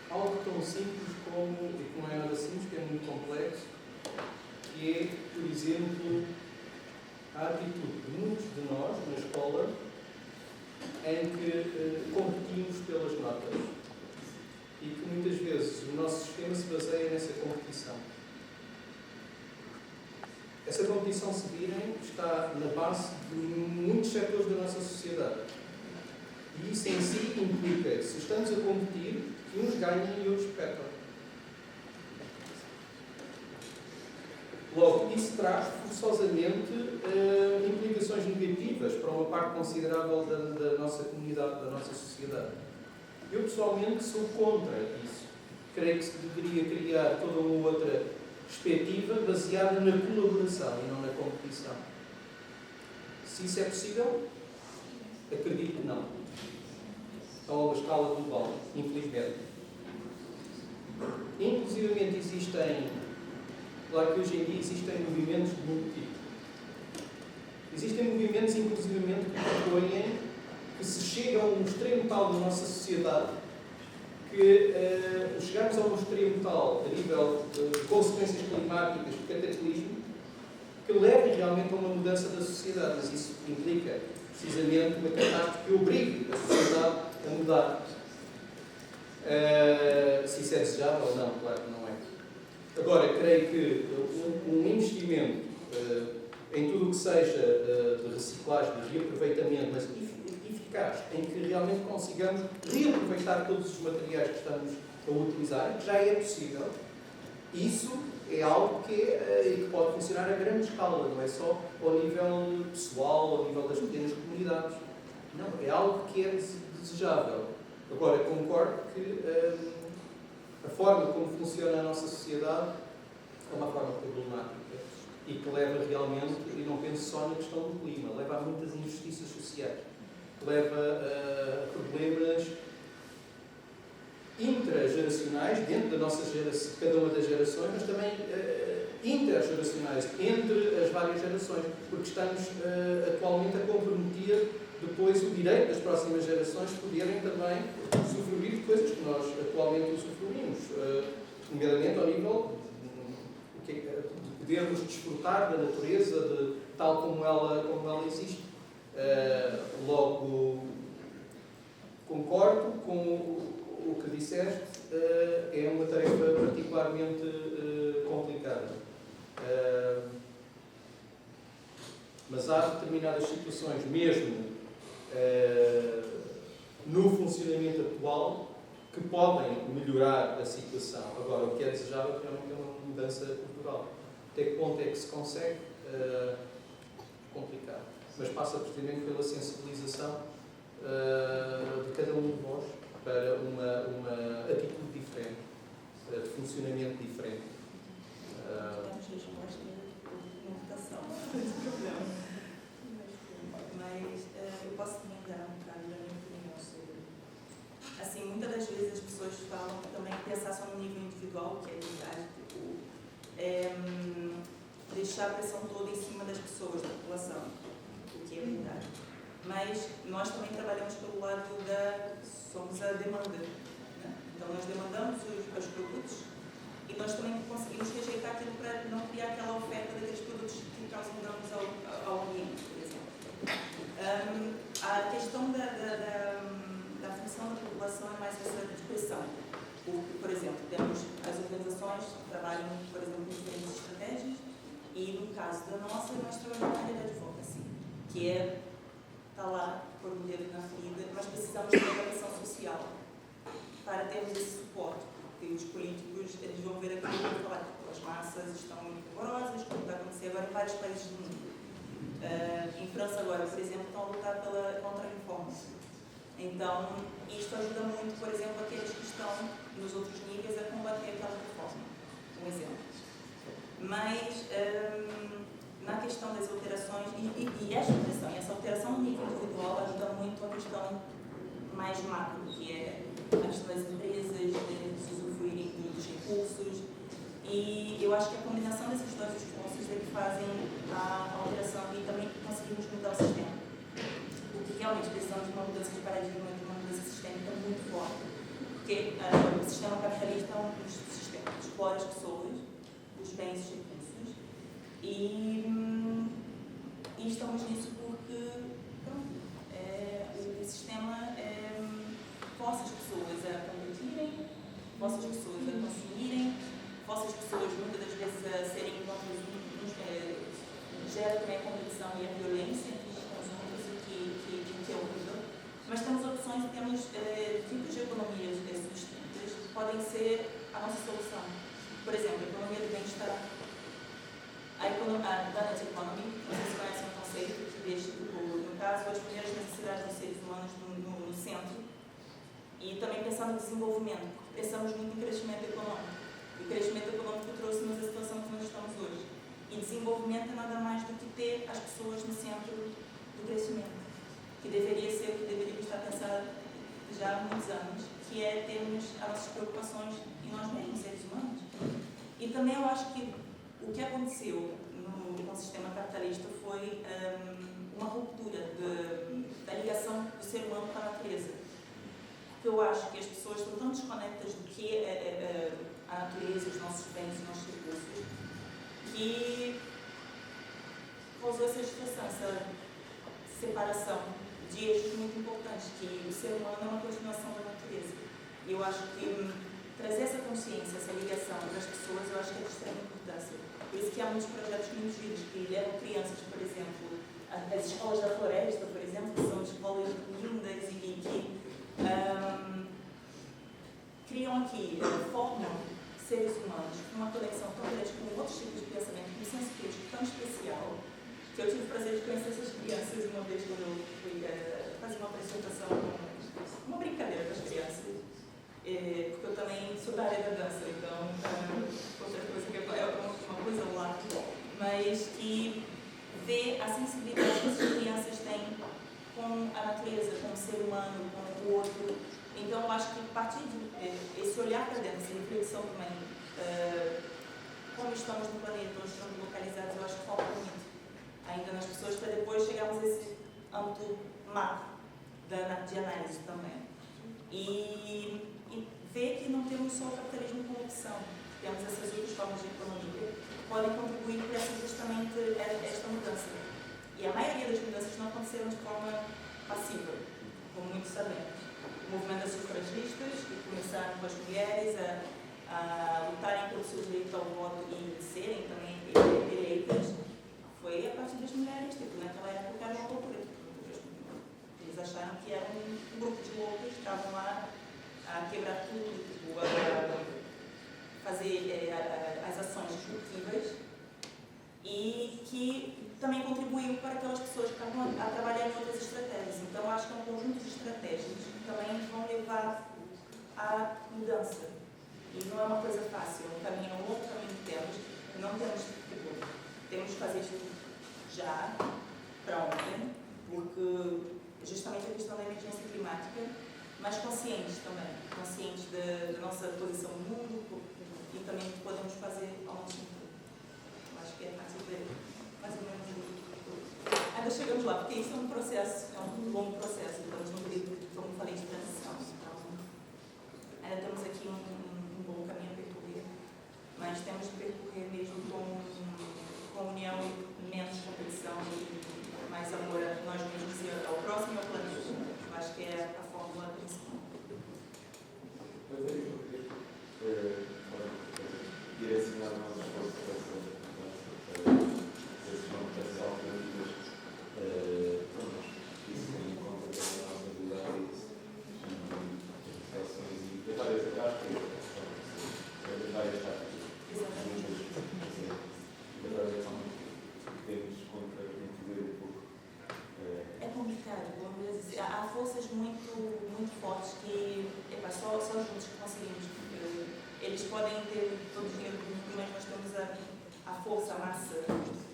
Algo tão simples como, e que não é nada simples, que é muito complexo, que é, por exemplo, a atitude de muitos de nós na escola em que competimos pelas notas e que muitas vezes o nosso sistema se baseia nessa competição. Essa competição, se virem, está na base de muitos setores da nossa sociedade. E isso em si implica que, se estamos a competir, que uns ganhem e outros percam. Logo, isso traz forçosamente implicações negativas para uma parte considerável da nossa comunidade, da nossa sociedade. Eu, pessoalmente, sou contra isso. Creio que se deveria criar toda uma outra perspectiva baseada na colaboração e não na competição. Se isso é possível, acredito que não. A uma escala global, infelizmente. Inclusivamente existem, claro que hoje em dia existem movimentos de muito tipo. Existem movimentos, inclusivamente, que propõem que se chega a um extremo tal da nossa sociedade que chegamos a um extremo tal a nível de consequências climáticas, de cataclismo, que leva realmente a uma mudança da sociedade. Mas isso implica, precisamente, uma catástrofe que obrigue a sociedade a mudar. Se isso é desejável ou não, claro que não é. Agora, creio que um investimento em tudo o que seja de reciclagem, de reaproveitamento, mas eficaz, em que realmente consigamos reaproveitar todos os materiais que estamos a utilizar, que já é possível, isso é algo que pode funcionar a grande escala, não é só ao nível pessoal, ao nível das pequenas comunidades. Não, é algo que é desejável. Agora, concordo que a forma como funciona a nossa sociedade é uma forma problemática e que leva realmente, e não penso só na questão do clima, leva a muitas injustiças sociais, leva a problemas intrageracionais dentro da nossa geração, cada uma das gerações, mas também intergeracionais entre as várias gerações, porque estamos atualmente a comprometer depois o direito das próximas gerações poderem também usufruir de coisas que nós atualmente usufruímos, nomeadamente ao nível de podermos desfrutar da natureza tal como ela existe. Logo, concordo com o que disseste, é uma tarefa particularmente complicada. Mas há determinadas situações, mesmo no funcionamento atual, que podem melhorar a situação. Agora, o que é desejável realmente é uma mudança cultural. Até que ponto é que se consegue? Complicado. Mas passa precisamente pela sensibilização de cada um de nós para uma atitude diferente, de funcionamento diferente. computação, não tem problema. Mas eu posso também dar um bocado da minha opinião sobre. Assim, muitas das vezes as pessoas falam também pensar só no nível individual, que é verdade, deixar a pressão toda em cima das pessoas, da população, o que é verdade. Mas nós também trabalhamos pelo lado somos a demanda, né? Então nós demandamos os produtos e nós também conseguimos rejeitar aquilo para não criar aquela oferta daqueles produtos que causam danos ao ambiente, por exemplo. A questão da função da população é mais essa dispersão. Por exemplo, temos as organizações que trabalham, por exemplo, em diferentes estratégias e no caso da nossa, nós trabalhamos na área da advocacy, que é estar lá, pôr o dedo na ferida, mas precisamos de uma ação social para termos esse suporte, porque os políticos eles vão ver aquilo e vão falar que as massas estão muito rigorosas, como está a acontecer agora em vários países do mundo. Em França agora, por exemplo, estão a lutar contra a reforma. Então, isto ajuda muito, por exemplo, aqueles que estão nos outros níveis a combater aquela reforma. Um exemplo. Mas, na questão das alterações, e essa alteração no nível individual ajuda muito a questão mais macro, que é a questão das empresas, de usufruírem dos recursos. E eu acho que a combinação desses dois esforços é que fazem a alteração e também conseguimos mudar o sistema. Porque realmente precisamos de uma mudança de paradigma, de uma mudança sistêmica muito forte. Porque o sistema capitalista é um sistema que explora as pessoas, os bens e os recursos. E estamos nisso porque o sistema força as pessoas a competirem, força as pessoas a consumirem, força as pessoas muitas das vezes a serem contra uns, gera também a competição e a violência entre os conjuntos que é horrível. Mas temos opções e temos tipos de economias substitutas que podem ser a nossa solução. Por exemplo, a economia do bem-estar. A Donut Economy, não sei se conhecem o conceito que deixa, no caso, as primeiras necessidades dos seres humanos no centro e também pensar no desenvolvimento, porque pensamos muito em crescimento econômico. E o crescimento econômico trouxe-nos a situação que nós estamos hoje. E desenvolvimento é nada mais do que ter as pessoas no centro do crescimento, que deveria ser o que deveríamos estar pensando já há muitos anos, que é termos as nossas preocupações em nós mesmos, seres humanos. E também eu acho que o que aconteceu no sistema capitalista foi uma ruptura da ligação do ser humano com a natureza. Porque eu acho que as pessoas estão tão desconectadas do que é a natureza, os nossos bens, os nossos recursos, que causou essa situação, essa separação de eixos muito importantes, que o ser humano é uma continuação da natureza. E eu acho que trazer essa consciência, essa ligação das pessoas, eu acho que é de extrema importância. Por isso que há muitos projetos muito giros que levam crianças, por exemplo, as escolas da floresta, por exemplo, que são escolas lindas e que criam aqui, formam seres humanos com uma conexão tão grande com outros tipos de pensamento, com um senso crítico tão especial, que eu tive o prazer de conhecer essas crianças uma vez quando eu fui fazer uma apresentação, uma brincadeira com as crianças, porque eu também sou da área da dança, então outra coisa que é uma coisa ao lado, mas que vê a sensibilidade que as crianças têm com a natureza, com o ser humano, com o outro. Então eu acho que a partir desse olhar para dentro, essa reflexão também, como estamos no planeta, onde estamos localizados, eu acho que falta muito ainda nas pessoas para depois chegarmos a esse âmbito macro de análise também. E ver que não temos só o capitalismo como opção, temos essas outras formas de economia que podem contribuir para justamente esta mudança. E a maioria das mudanças não aconteceram de forma passiva, como muitos sabemos. O movimento das sufragistas, que começaram com as mulheres a lutarem pelo seu direito ao voto e de serem também eleitas, foi a partir das mulheres, naquela época era uma loucura. Eles acharam que era um grupo de loucos que estavam lá a quebrar tudo, a fazer as ações disruptivas e que também contribuiu para aquelas pessoas que estavam a trabalhar em outras estratégias. Então, acho que é um conjunto de estratégias que também vão levar à mudança. E não é uma coisa fácil, é um longo caminho que temos, não temos temos de fazer isto já, para ontem, porque justamente a questão da emergência climática, mas conscientes também, conscientes da nossa posição no mundo e também o que podemos fazer ao nosso tempo. Acho que é mais ou menos isso. Ainda chegamos lá, porque isso é um processo, é um longo processo, estamos num período, como falei, de transição. Então, ainda temos aqui um bom caminho a percorrer, mas temos de percorrer mesmo com união e menos competição e mais amor a nós mesmos e ao próximo e ao planeta. Eu acho que é a fórmula principal. Mas é isso que eu queria direcionar o nosso esforço para essa gestão dessas alternativas. Isso tem em conta também a nossa habilidade e reflexões e várias táticas. Várias táticas. Exatamente. Temos contra quem poder um pouco. É complicado, vamos dizer, há forças muito fortes que só juntos que conseguimos. Eles podem ter todo o dinheiro do mundo, mas nós temos a força, a massa.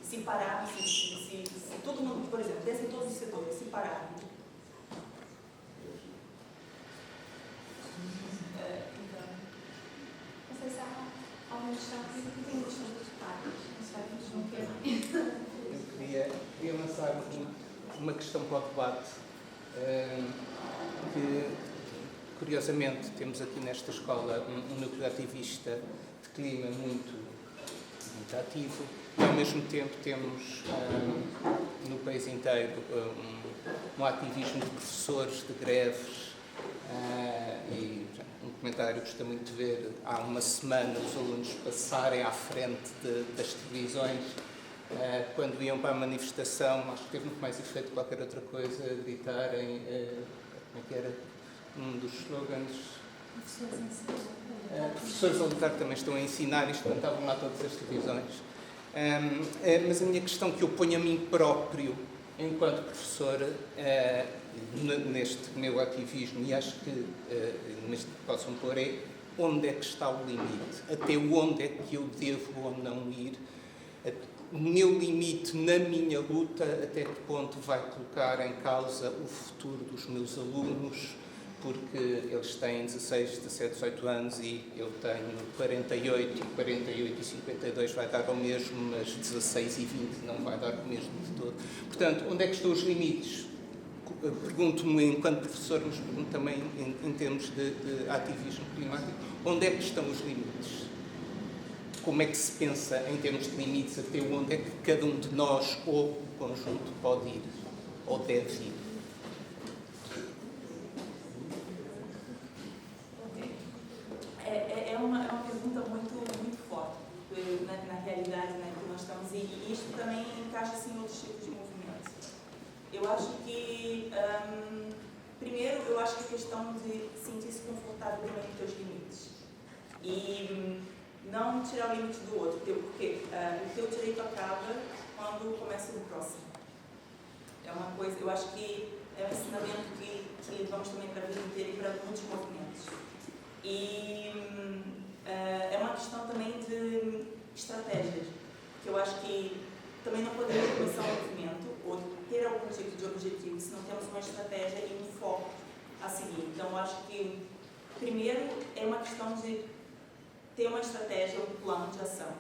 Se pararmos, se todo mundo, por exemplo, desse em todos os setores, se pararmos. Então. Não sei se há alguma questão que tem questão dos pais. Não sei, mas não quero. Eu queria lançar uma questão para o debate, que, curiosamente, temos aqui nesta escola um núcleo ativista de clima muito ativo e, ao mesmo tempo, temos no país inteiro um ativismo de professores, de greves, e um comentário que gostei muito de ver, há uma semana os alunos passarem à frente das televisões quando iam para a manifestação. Acho que teve muito mais efeito que qualquer outra coisa, gritarem, como é que era um dos slogans? Professores a lutar também estão a ensinar, isto quando estavam lá todas as televisões. Mas a minha questão que eu ponho a mim próprio, enquanto professor, neste meu ativismo, e acho que neste que possam pôr, é onde é que está o limite? Até onde é que eu devo ou não ir? O meu limite na minha luta, até que ponto vai colocar em causa o futuro dos meus alunos, porque eles têm 16, 17, 18 anos e eu tenho 48 e 52 vai dar ao mesmo, mas 16 e 20 não vai dar ao mesmo de todo. Portanto, onde é que estão os limites? Pergunto-me, enquanto professor, mas pergunto também em termos de ativismo climático, onde é que estão os limites? Como é que se pensa em termos de limites, até onde é que cada um de nós ou o conjunto pode ir ou deve ir? É uma pergunta muito forte, porque na realidade que nós estamos, e isto também encaixa-se em outros tipos de movimentos. Eu acho que, primeiro, eu acho que a questão de sentir-se confortável também com os teus limites. E não tirar o limite do outro, porque o teu direito acaba quando começa o próximo. É uma coisa, eu acho que é um ensinamento que levamos também para a vida inteira e para muitos movimentos. E é uma questão também de estratégias, que eu acho que também não podemos começar um movimento ou ter algum tipo de objetivo se não temos uma estratégia e um foco a seguir. Então, eu acho que, primeiro, é uma questão de ter uma estratégia, um plano de ação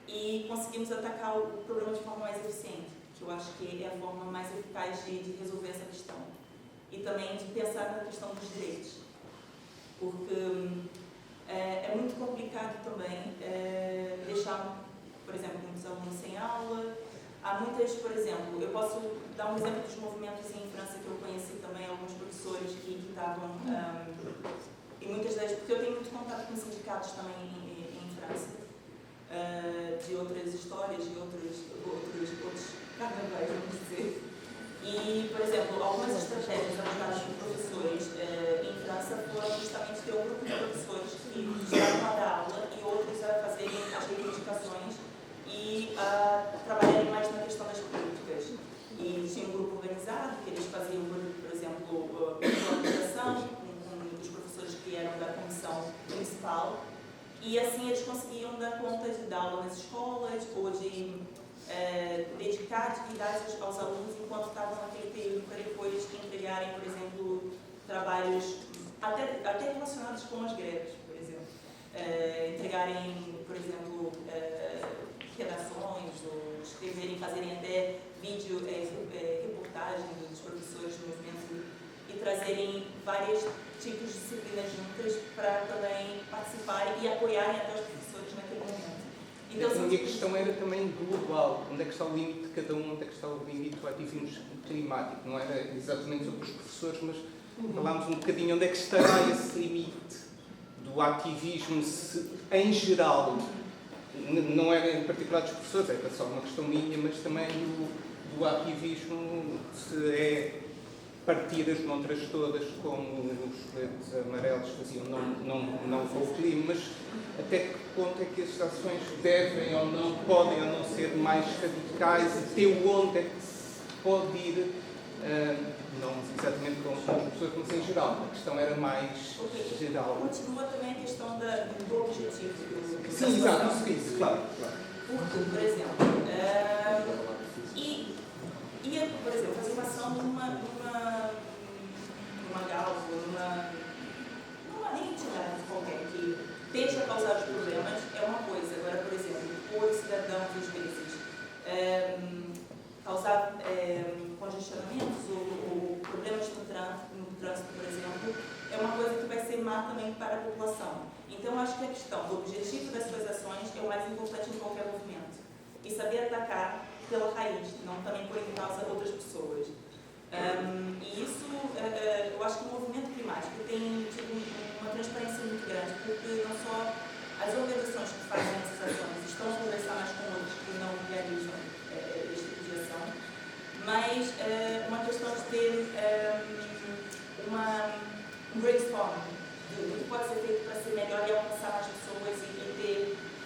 e conseguimos atacar o problema de forma mais eficiente, que eu acho que é a forma mais eficaz de resolver essa questão. E também de pensar na questão dos direitos, porque é muito complicado também deixar, por exemplo, muitos alunos sem aula. Há muitas, por exemplo, eu posso dar um exemplo dos movimentos em França que eu conheci também, alguns professores que estavam, e muitas vezes, porque eu tenho muito contato com sindicatos também em França, de outras histórias, de outros carnavais, vamos dizer. E, por exemplo, algumas estratégias adotadas por professores em França foram justamente ter um grupo de professores que estavam a dar aula e outros a fazerem as reivindicações e a trabalharem mais na questão das políticas. E tinha um grupo organizado, que eles faziam, por exemplo, uma organização com os professores que eram da comissão municipal, e assim eles conseguiam dar conta de dar aula nas escolas ou de dedicar atividades aos alunos enquanto estavam naquele período, para depois entregarem, por exemplo, trabalhos até relacionados com as greves, por exemplo. Entregarem, por exemplo, redações, ou escreverem, fazerem até vídeo, reportagem dos professores do movimento e trazerem vários tipos de disciplinas juntas para também participarem e apoiarem até os professores naquele momento. Então, a minha questão era também global. Onde é que está o limite de cada um? Onde é que está o limite do ativismo climático? Não era exatamente sobre os professores, mas falámos um bocadinho onde é que estará esse limite do ativismo em geral. Não era em particular dos professores, era só uma questão minha, mas também do ativismo, se é partir as montras todas, como os coletes amarelos faziam, não vou o clima, mas até que ponto é que as ações devem ou não, podem ou não ser mais radicais, até onde é que se pode ir, não exatamente com as pessoas, mas em geral. A questão era mais geral. Continua também a questão do objetivo. Sim, exato, isso, claro. Porque, por exemplo, por exemplo, fazer uma ação numa galva, numa entidade qualquer que esteja a causar os problemas, é uma coisa. Agora, por exemplo, por cidadãos, às vezes, causar congestionamentos ou problemas no trânsito, por exemplo, é uma coisa que vai ser má também para a população. Então, acho que a questão do objetivo das suas ações é o mais importante em qualquer movimento. E saber atacar pela raiz, não também pôr em causa outras pessoas. E isso, eu acho que o movimento climático tem tido uma transparência muito grande, porque não só as organizações que fazem essas ações estão a conversar mais com outros que não realizam este tipo de ação, mas uma questão de ter um brainstorming do que pode ser feito para ser melhor e alcançar mais pessoas e ter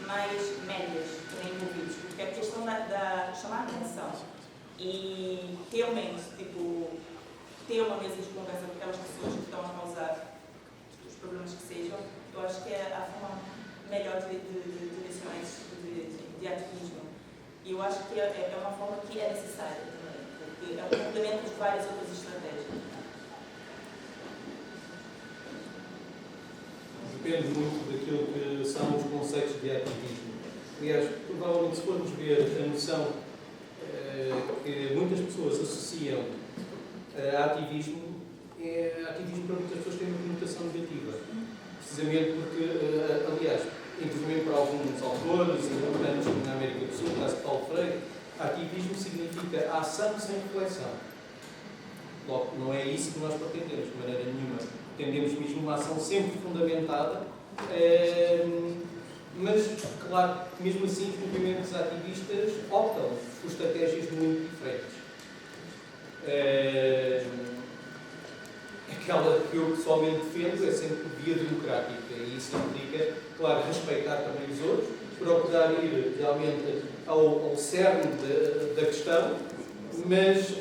mais médias também envolvidos, porque a questão da chamar a atenção e realmente, ter uma mesa de conversa com aquelas pessoas que estão a causar os problemas que sejam, eu acho que é a forma melhor de direcionar esse tipo de ativismo. E eu acho que é uma forma que é necessária também, porque é um complemento de várias outras estratégias. Depende muito daquilo que são os conceitos de ativismo. Aliás, provavelmente, se formos ver a noção que muitas pessoas associam a ativismo, ativismo para muitas pessoas tem uma conotação negativa. Precisamente porque, aliás, inclusive para alguns autores e importantes na América do Sul, caso de Paulo Freire, ativismo significa ação sem reflexão. Logo, não é isso que nós pretendemos, de maneira nenhuma. Pretendemos mesmo uma ação sempre fundamentada, mas, claro, mesmo assim, os movimentos ativistas optam por estratégias muito diferentes. Aquela que eu pessoalmente defendo é sempre via democrática, e isso implica, claro, respeitar também os outros, procurar ir realmente ao cerne da questão, mas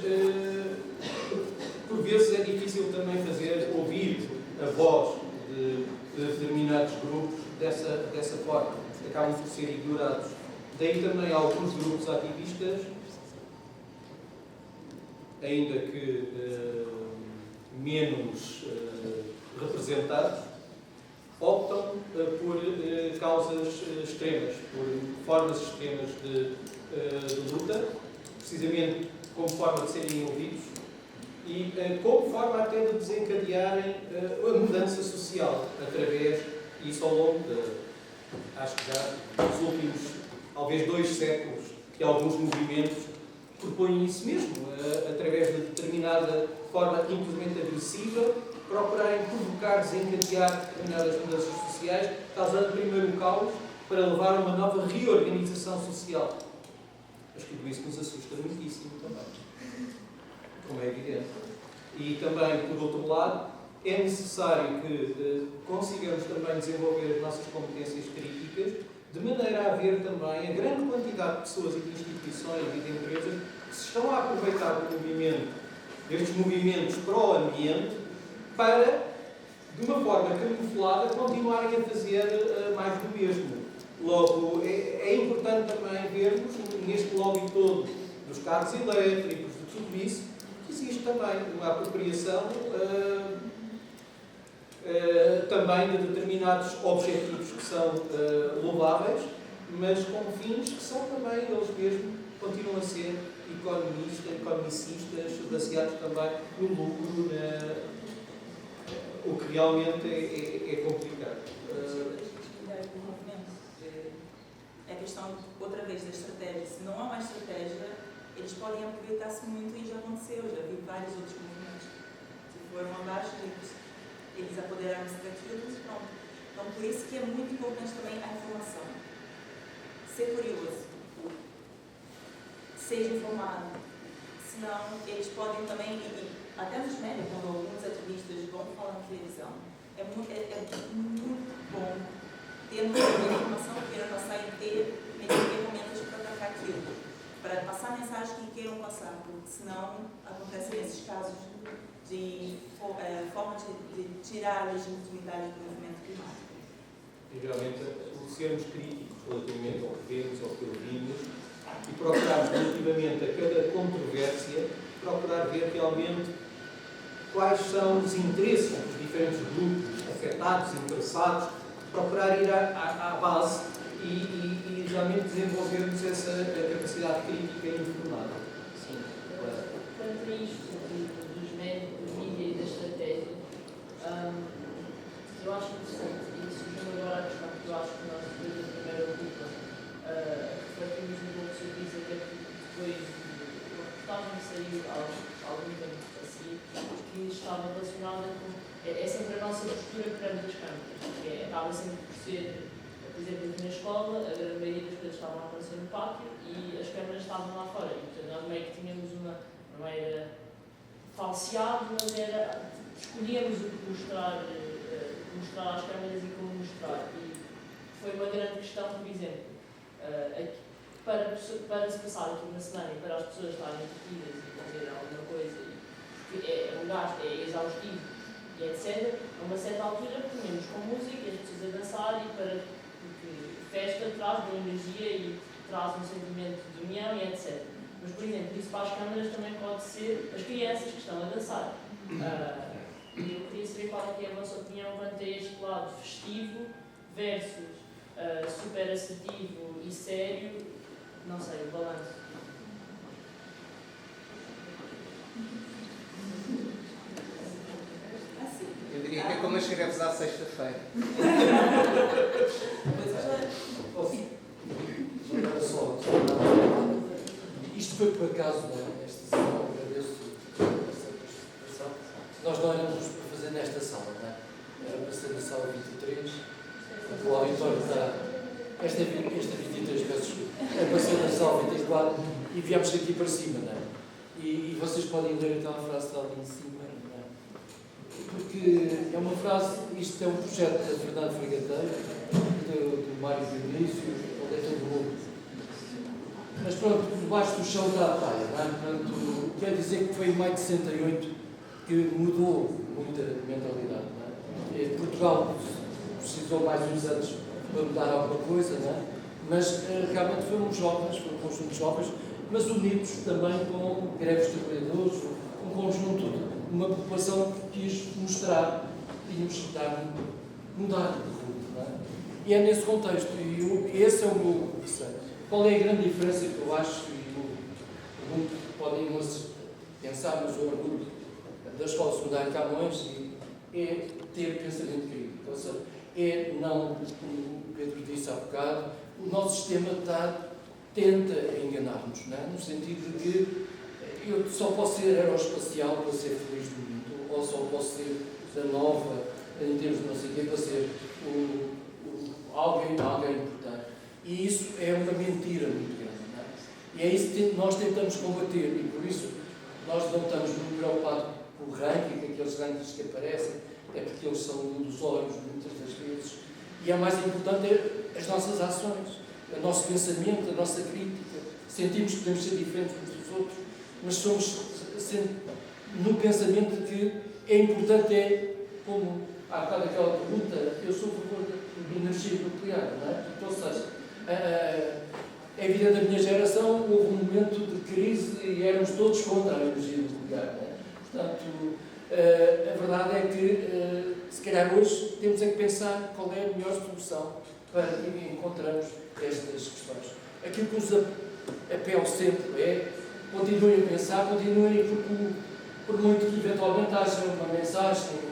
por vezes é difícil também fazer ouvir a voz de determinados grupos dessa forma. Acabam por ser ignorados. Daí também alguns grupos ativistas, ainda que menos representados, optam por causas extremas, por formas extremas de luta, precisamente como forma de serem ouvidos e como forma até de desencadearem a mudança social através, isso ao longo acho que já nos últimos, talvez 2 séculos, que alguns movimentos propõem isso mesmo, através de determinada forma infelizmente agressiva, procurarem provocar, desencadear determinadas mudanças sociais, causando primeiro o caos para levar a uma nova reorganização social. Mas tudo isso nos assusta muitíssimo também, como é evidente. E também, por outro lado, é necessário que consigamos também desenvolver as nossas competências críticas, de maneira a haver também a grande quantidade de pessoas e de instituições e de empresas que se estão a aproveitar do movimento, destes movimentos pró-ambiente, para, de uma forma camuflada, continuarem a fazer mais do mesmo. Logo, é importante também vermos, neste lobby todo dos carros elétricos, de tudo isso, que existe também uma apropriação também de determinados objetivos que são louváveis, mas com fins que são também eles mesmos, continuam a ser economicistas, baseados também no lucro, o que realmente é complicado. É a questão, outra vez, da estratégia. Se não há uma estratégia, eles podem aproveitar-se muito, e já aconteceu, já vi vários outros movimentos que foram abaixo deles. Eles apoderaram-se daquilo e pronto. Então, por isso que é muito importante também a informação. Ser curioso. Seja informado. Senão, eles podem também, até nos médias, quando alguns ativistas vão falar na televisão, é muito bom termos uma informação que queiram passar e ter ferramentas para atacar aquilo, para passar a mensagem que queiram passar, porque senão acontecem esses casos de forma de tirar a legitimidade do movimento climático. E realmente, o sermos críticos relativamente ao que vemos, ao que ouvimos, e procurarmos relativamente a cada controvérsia, procurar ver realmente quais são os interesses dos diferentes grupos afetados, interessados, procurar ir à base e realmente desenvolvermos essa capacidade crítica informada. Sim, claro. Quanto a isto dos mídia e da estratégia, eu acho interessante, e surgiu agora a questão que eu acho que nós, depois da primeira ocupa, refletimos um pouco sobre isso, até porque depois uma reportagem saiu há algum tempo assim, que estava relacionada com. É sempre a nossa postura perante as câmaras, que acaba sempre por ser, por exemplo, aqui na escola, a grande maioria das coisas estavam a acontecer no pátio e as câmaras estavam lá fora. E, portanto, nós meio que tínhamos não era falseado, mas escolhíamos o que mostrar às câmaras e como mostrar. E foi uma grande questão, por exemplo, para se passar aqui na semana e para as pessoas estarem entretidas e fazer alguma coisa, porque um gasto, é exaustivo, e etc. A uma certa altura punhamos com música, as pessoas a dançar, porque festa traz boa energia e traz um sentimento de união e etc. Mas, por exemplo, isso para as câmaras também pode ser as crianças que estão a dançar. E eu queria saber qual é a vossa opinião quanto a este lado festivo versus super assertivo e sério, não sei, o balanço. Eu diria que é como as greves à sexta-feira. Isto foi por acaso, esta sessão, agradeço essa participação. Nós não éramos para fazer nesta sala, não é? Era para ser na sala 23, o auditório está. Esta é 23, peço desculpa. Era para ser na sala 24 e viemos aqui para cima, não é? E vocês podem ler aquela frase que está ali em cima, não é? Porque é uma frase, isto é um projeto da Fernando Fregateiro, do Mário Vinícius, onde é todo mundo. Mas pronto, debaixo do chão da praia, não é? Portanto, quer dizer que foi em maio de 68 que mudou muita mentalidade, não é? Portugal precisou mais uns anos para mudar alguma coisa, não é? Mas realmente foram jovens, foi um conjunto de jovens, mas unidos também com greves de trabalhadores, um conjunto, uma população que quis mostrar, tínhamos mudar de rumo, não é? E é nesse contexto, e esse é o meu receio. Qual é a grande diferença que eu acho, e muito podem pensar, mas o orgulho da Escola Secundária de Camões é ter pensamento crítico, ou seja, é não, como o Pedro disse há bocado, o nosso sistema tenta enganar-nos, não é? No sentido de que eu só posso ser aeroespacial para ser feliz no mundo, ou só posso ser da nova, em termos de não sei o quê, para ser alguém importante. E isso é uma mentira muito grande, não é? E é isso que nós tentamos combater, e por isso nós não estamos muito preocupados com o ranking, aqueles rankings que aparecem, é porque eles são ilusórios muitas das vezes, e é mais importante as nossas ações, o nosso pensamento, a nossa crítica. Sentimos que podemos ser diferentes uns dos outros, mas somos no pensamento que é importante, como há bocado aquela pergunta, eu sou a favor da energia energia nuclear, não é? Ou seja, é evidente, da minha geração houve um momento de crise e éramos todos contra a energia nuclear, não é? Portanto, a verdade é que, se calhar hoje, temos é que pensar qual é a melhor solução para encontrarmos estas questões. Aquilo que nos apelo sempre é, continuem a pensar, continuem, porque por muito que eventualmente haja uma mensagem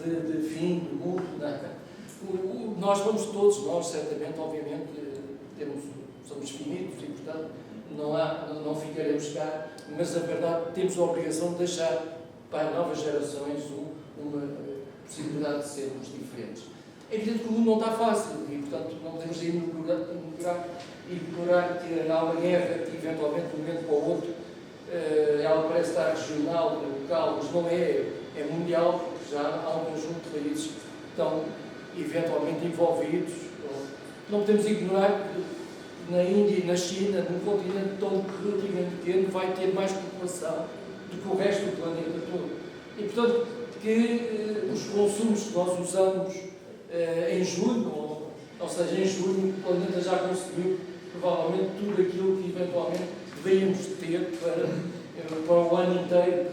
de fim do mundo, não é? Nós vamos todos, nós certamente, obviamente, somos finitos e, portanto, não ficaremos cá, mas a verdade temos a obrigação de deixar para novas gerações uma possibilidade de sermos diferentes. É evidente que o mundo não está fácil e, portanto, não podemos ignorar que há uma guerra que, eventualmente, de um momento para o outro, ela parece estar regional, local, mas não é mundial, porque já há um conjunto de países que estão eventualmente envolvidos. Não podemos ignorar que na Índia e na China, num continente tão relativamente pequeno, vai ter mais população do que o resto do planeta todo. E, portanto, que os consumos que nós usamos em julho, ou seja, em junho, o planeta já conseguiu provavelmente tudo aquilo que eventualmente deveríamos ter para o ano inteiro.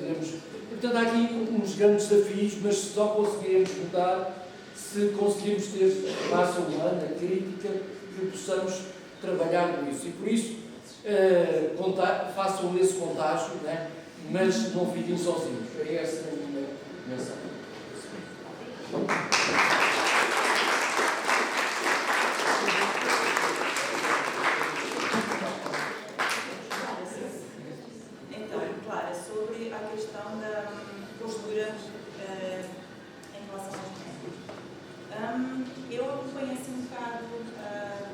Portanto, há aqui uns grandes desafios, mas só conseguiremos mudar se conseguirmos ter massa humana, crítica, que possamos trabalhar nisso. E por isso, façam esse contágio, né? Mas não fiquem sozinhos. É essa a minha mensagem. Então, Clara, sobre a questão da postura em relação aos médicos. Eu acompanhei assim um bocado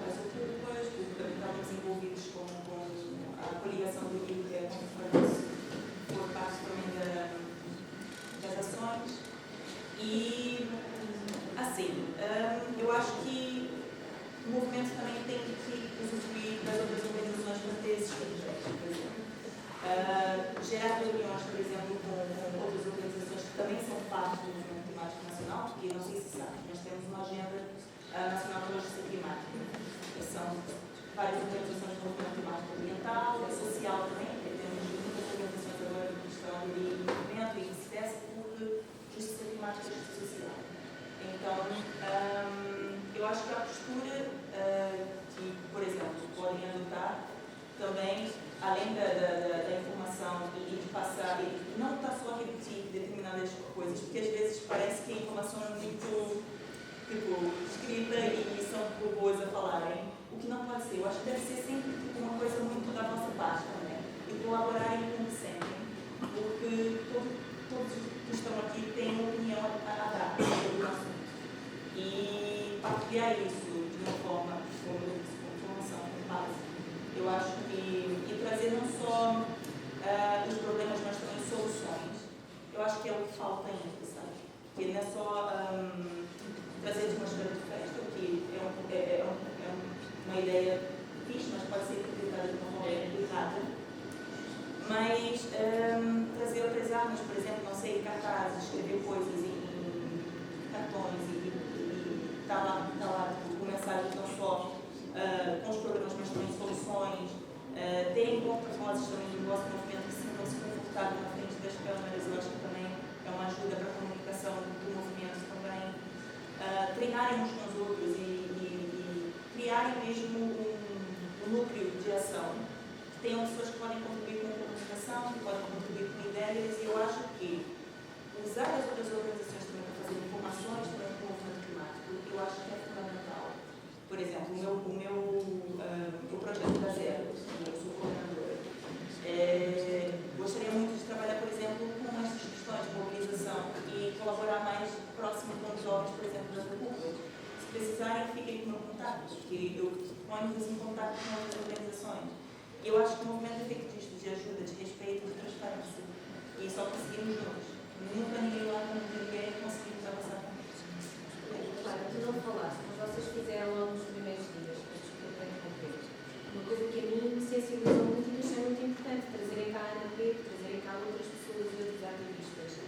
as ocupas, porque estávamos envolvidos com a coligação do Rio, que é a conferência, por parte também das ações. E, assim, eu acho que o movimento também tem que usufruir das outras organizações para ter esses projetos, por exemplo. Gerar reuniões, por exemplo, com outras organizações que também são parte do movimento climático nacional, porque não sei se sabem, nós temos uma agenda nacional de justiça climática, que são várias organizações do movimento climático ambiental, social também, temos muitas organizações agora que estão a aderir ao movimento e vice-versa por justiça climática e justiça social. Então, eu acho que a postura que, por exemplo, podem adotar também, além da informação e de passar, e não está só a repetir determinadas coisas, porque às vezes parece que a informação é muito escrita e são boas a falarem, o que não pode ser. Eu acho que deve ser sempre uma coisa muito da nossa parte também, e colaborarem como sempre, porque todos que estão aqui têm uma opinião a dar sobre o assunto. E partilhar isso de uma forma, como eu disse, com informação, com base. Eu acho que, e trazer não só os problemas, mas também soluções. Eu acho que é o que falta ainda, sabe? Porque não é só trazer de uma história de festa, que é uma ideia fixe, mas pode ser interpretada de uma forma errada. Mas trazer outras armas, por exemplo, não sei, cartazes, escrever coisas em cartões e estar lá com mensagens não só com os problemas, mas também soluções, terem porta-vozes também do vosso movimento que sintam-se confortáveis na frente das câmaras. Eu acho que também é uma ajuda para a comunicação do movimento também. Treinarem uns com os outros e criarem mesmo um núcleo de ação. Tenham pessoas que podem contribuir com a comunicação, que podem contribuir com ideias, e eu acho que usar as outras organizações também para fazer informações também com o movimento climático, eu acho que é fundamental. Por exemplo, o meu projeto da Zero, eu sou coordenadora, gostaria muito de trabalhar, por exemplo, com estas questões de mobilização e colaborar mais próximo com os jovens, por exemplo, das ocupas. Se precisarem, fiquem com o meu contato, porque eu ponho-vos em contato com outras organizações. Eu acho que o movimento é feito disto, de ajuda, de respeito, de transparência. E só conseguimos juntos. Nunca ninguém lá com ninguém conseguimos avançar com isso. Claro, tu não falaste, mas vocês fizeram logo nos primeiros dias, desculpa interromper. Uma coisa que a mim me sensibilizou muito e achei muito importante, trazerem cá a Ana Pedro, trazerem cá outras pessoas e outros ativistas,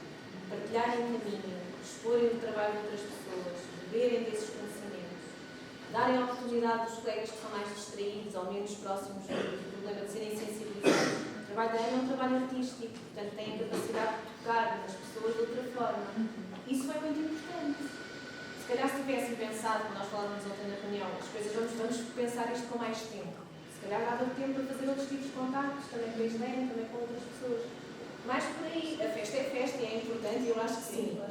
partilharem o caminho, exporem o trabalho de outras pessoas, darem a oportunidade dos colegas que são mais distraídos ou menos próximos do problema de serem sensibilizados. O trabalho da Ana é um trabalho artístico, portanto têm a capacidade de tocar nas pessoas de outra forma. Isso foi muito importante. Se calhar se tivessem pensado, como nós falávamos ontem na reunião, as coisas vamos pensar isto com mais tempo. Se calhar dava tempo para fazer outros tipos de contactos, também com a Islene, também com outras pessoas. Mais por aí, a festa é festa e é importante, eu acho que sim.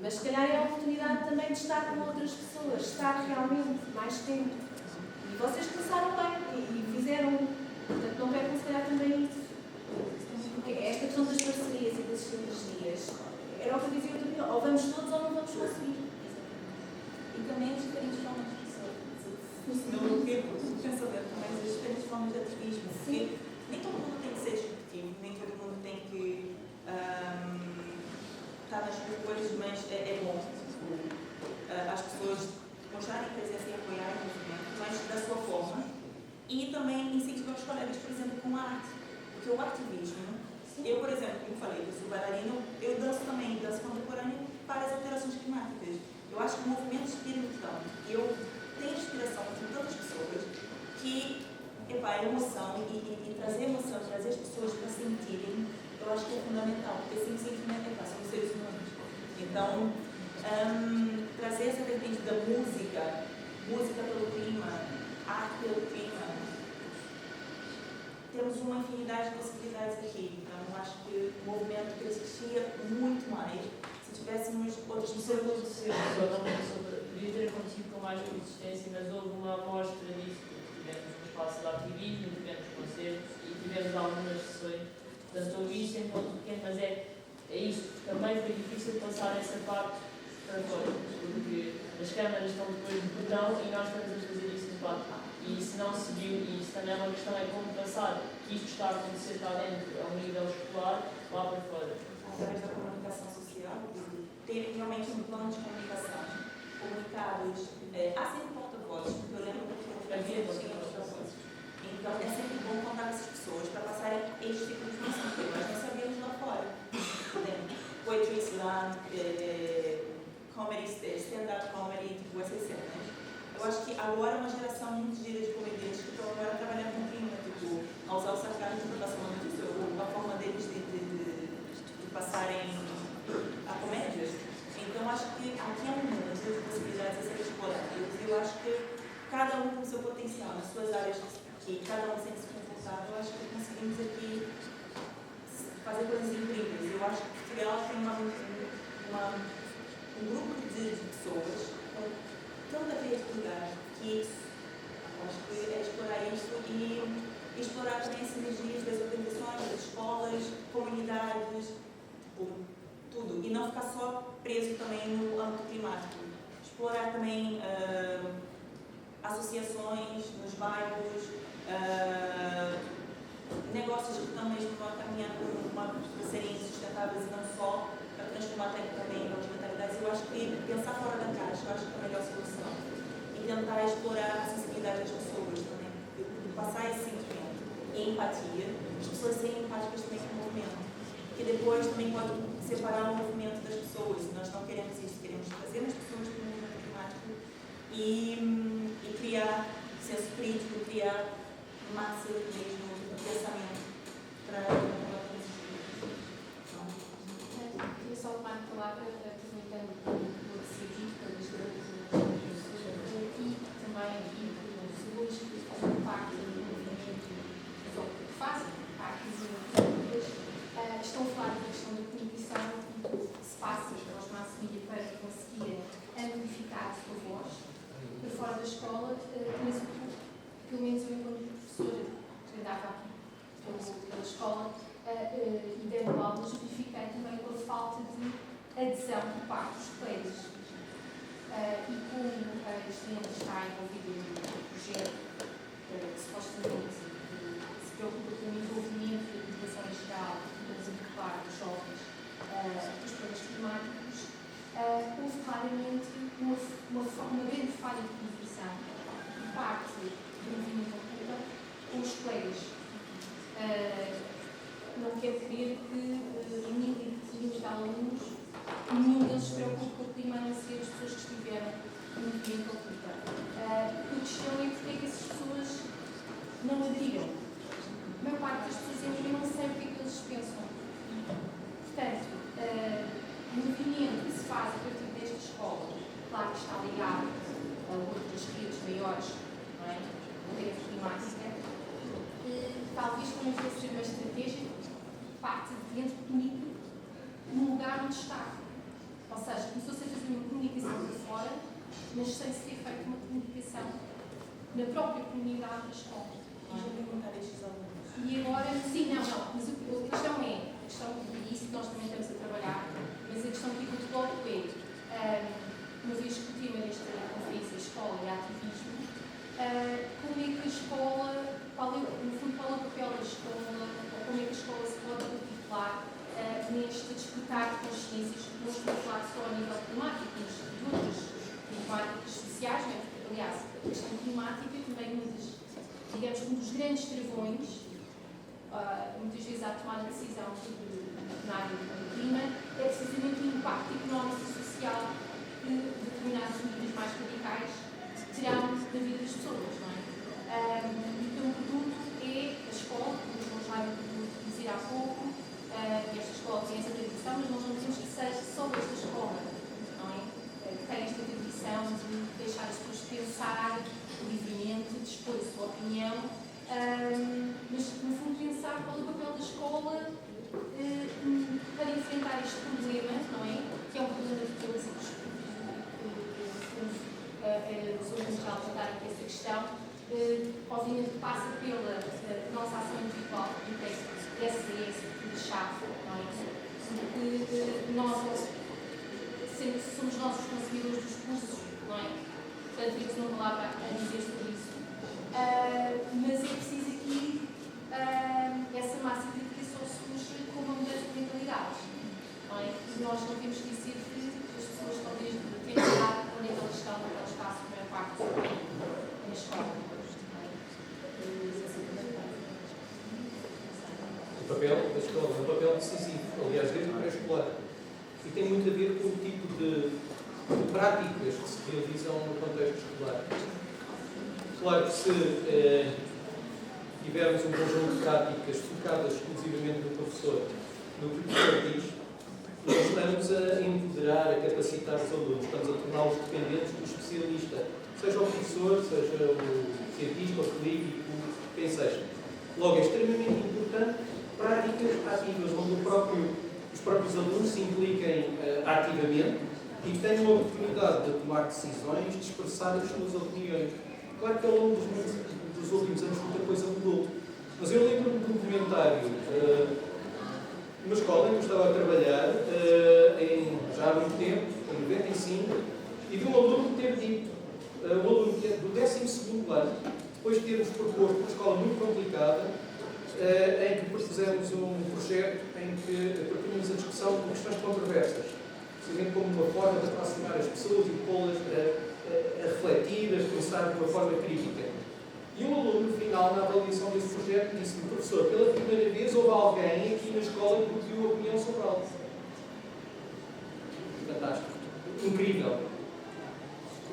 Mas se calhar é a oportunidade também de estar com outras pessoas, estar realmente mais tempo. E vocês começaram bem e fizeram, portanto não percam se calhar também isso. Porque esta questão das parcerias e das sinergias, era o que eu dizia outro dia, ou vamos todos ou não vamos conseguir. E também as diferentes formas de no meu pensamento, também as diferentes formas de ativismo, porque nem todo mundo tem que ser disruptivo, nem todo mundo tem que estar nas ruas, mas é bom as pessoas mostrarem presença e apoiarem o movimento, mas da sua forma, e também incentivar os colegas, por exemplo, com a arte, porque o ativismo, eu, por exemplo, como falei, eu sou bailarina, eu danço também, danço contemporâneo para as alterações climáticas. Eu acho que o movimento inspira-me tanto. Eu tenho inspiração de tantas pessoas que é emoção e trazer emoção, trazer as pessoas para sentirem, eu acho que é fundamental, porque sem sentimento somos seres humanos. Então, trazer essa vertente da música, música pelo clima, arte pelo clima, temos uma infinidade de possibilidades aqui. Então, acho que o movimento crescia muito mais se tivéssemos outras pessoas. Podia ter acontecido com mais consistência, mas houve uma amostra disso. Tivemos um espaço de ativismo, tivemos concertos e tivemos algumas sessões. Portanto, ouvi isto em ponto pequeno, mas é isso. Também foi difícil passar essa parte para fora, porque as câmaras estão depois do botão e nós estamos a fazer isso no palco. E isso não se viu, e isso também é uma questão, é como passar que isto está a acontecer cá dentro, a um nível escolar, lá para fora. Através da comunicação social, ter realmente um plano de comunicação, comunicados, há sempre porta-vozes, porque eu lembro que eu fazia porta-vozes. Então é sempre bom contar com essas pessoas para passarem este tipo de informação que nós não sabíamos lá fora. Poetry slam, comedy, stand-up comedy, tipo essas cenas. Eu acho que agora é uma geração muito gira de comediantes que estão agora trabalhando com clima, tipo, a usar o sarcasmo para passar uma notícia, ou a forma deles de passarem a comédia. Então, acho que aqui é um mundo de possibilidades a serem exploradas. Eu acho que cada um com o seu potencial, nas suas áreas que cada um sente-se confortável, eu acho que conseguimos aqui fazer coisas incríveis. Eu acho que Portugal tem um grupo de pessoas com tanta criatividade que acho que é explorar isso e explorar também as sinergias das organizações, das escolas, comunidades, tudo. E não ficar só preso também no âmbito climático. Explorar também associações nos bairros, negócios que estão mesmo a caminhar para serem sustentáveis e não só para transformar também em outras mentalidades. Eu acho que pensar fora da caixa, eu acho que é a melhor solução. E tentar explorar a sensibilidade das pessoas também. Passar esse sentimento e empatia, as pessoas serem empáticas também com o movimento. Que depois também pode separar o movimento das pessoas. Nós não queremos isso, queremos trazer as pessoas para o movimento climático e criar senso crítico, criar massa mesmo de pensamento para queria só tomar a palavra, aproveitando o decidido pelas grandes e também aqui pelos seguros que fazem parte do movimento, ou que fazem parte dos movimentos, estão a falar da questão da comunicação e do que se passa aos mass media para conseguir amplificar a sua voz para fora da escola, mas pelo menos eu, enquanto professora, que andava aqui pela escola e dando aulas, verifiquei também pela falta de adesão por parte dos colegas. E como a estudante está envolvida num projeto que supostamente se preocupa com o envolvimento da população em geral, mas em particular dos jovens, dos problemas climáticos, houve claramente uma grande falha de comunicação por parte do movimento Ocupa com os colegas. Não quero crer que de alunos, nenhum deles se preocupa com o clima, a não ser as pessoas que estiveram no movimento Ocupa. está ligado a outras redes maiores, não é? A rede climática, talvez também devia ser uma estratégia que parte de dentro comigo, no lugar onde está. Ou seja, começou-se a fazer uma comunicação de fora, mas sem se ter feito uma comunicação na própria comunidade da escola. E agora, sim, não, mas a questão é, e isso nós também estamos a trabalhar, mas a questão que eu coloco é, uma vez que o tema desta conferência é escola e ativismo, como é que a escola, no fundo, qual é o papel da escola, ou como é que a escola se pode articular neste despertar de consciências, não estou a falar só a nível climático, mas de outras temáticas sociais, né? Aliás, a questão climática também digamos, um dos grandes travões, muitas vezes à tomada de decisão na área do clima, é precisamente o impacto económico e social que determinadas medidas mais radicais terão na vida das pessoas, não é? Então, o produto é a escola, como o João já dizer há pouco, e esta escola tem essa tradição, mas nós não queremos que seja só esta escola, não é? Que tem esta tradição de deixar as pessoas pensar livremente, de expor a sua opinião, mas, no fundo, pensar qual é o papel da escola para enfrentar este problema, não é? Que é um problema de todos os últimos a levantar aqui essa questão. Obviamente passa pela nossa ação individual, que essa é a chave, não é? Porque nós, sempre somos nós os consumidores dos cursos, não é? Portanto, eu não falava a dizer sobre isso. Mas é preciso aqui essa massa de que só surge com uma mudança de mentalidades. Não é? E nós não temos que dizer que as pessoas talvez tenham que estar onde é que elas estão, naquele espaço, a maior parte do tempo, na escola. O papel da escola é um papel decisivo, aliás, desde o pré-escolar. E tem muito a ver com o tipo de práticas que se realizam no contexto escolar. Claro que se tivermos um conjunto de práticas focadas exclusivamente no professor, no que o professor diz, nós estamos a empoderar, a capacitar os alunos, estamos a torná-los dependentes do especialista, seja o professor, seja o cientista, o clínico, quem seja. Logo, é extremamente importante práticas ativas, onde os próprios alunos se impliquem ativamente e que tenham a oportunidade de tomar decisões, de expressar as suas opiniões. Claro que ao longo dos últimos anos muita coisa mudou, mas eu lembro-me de um documentário numa escola em que eu estava a trabalhar, já há muito tempo, em 95, e de um aluno ter dito, um aluno do 12º ano, depois de termos proposto uma escola muito complicada, em que propusemos um projeto em que propomos a discussão de questões controversas, precisamente como uma forma de aproximar as pessoas e pô-las a refletir, a pensar de uma forma crítica. E um aluno, no final, na avaliação desse projeto, disse-me: professor, pela primeira vez houve alguém aqui na escola que pediu a opinião sobre algo. Fantástico. Incrível.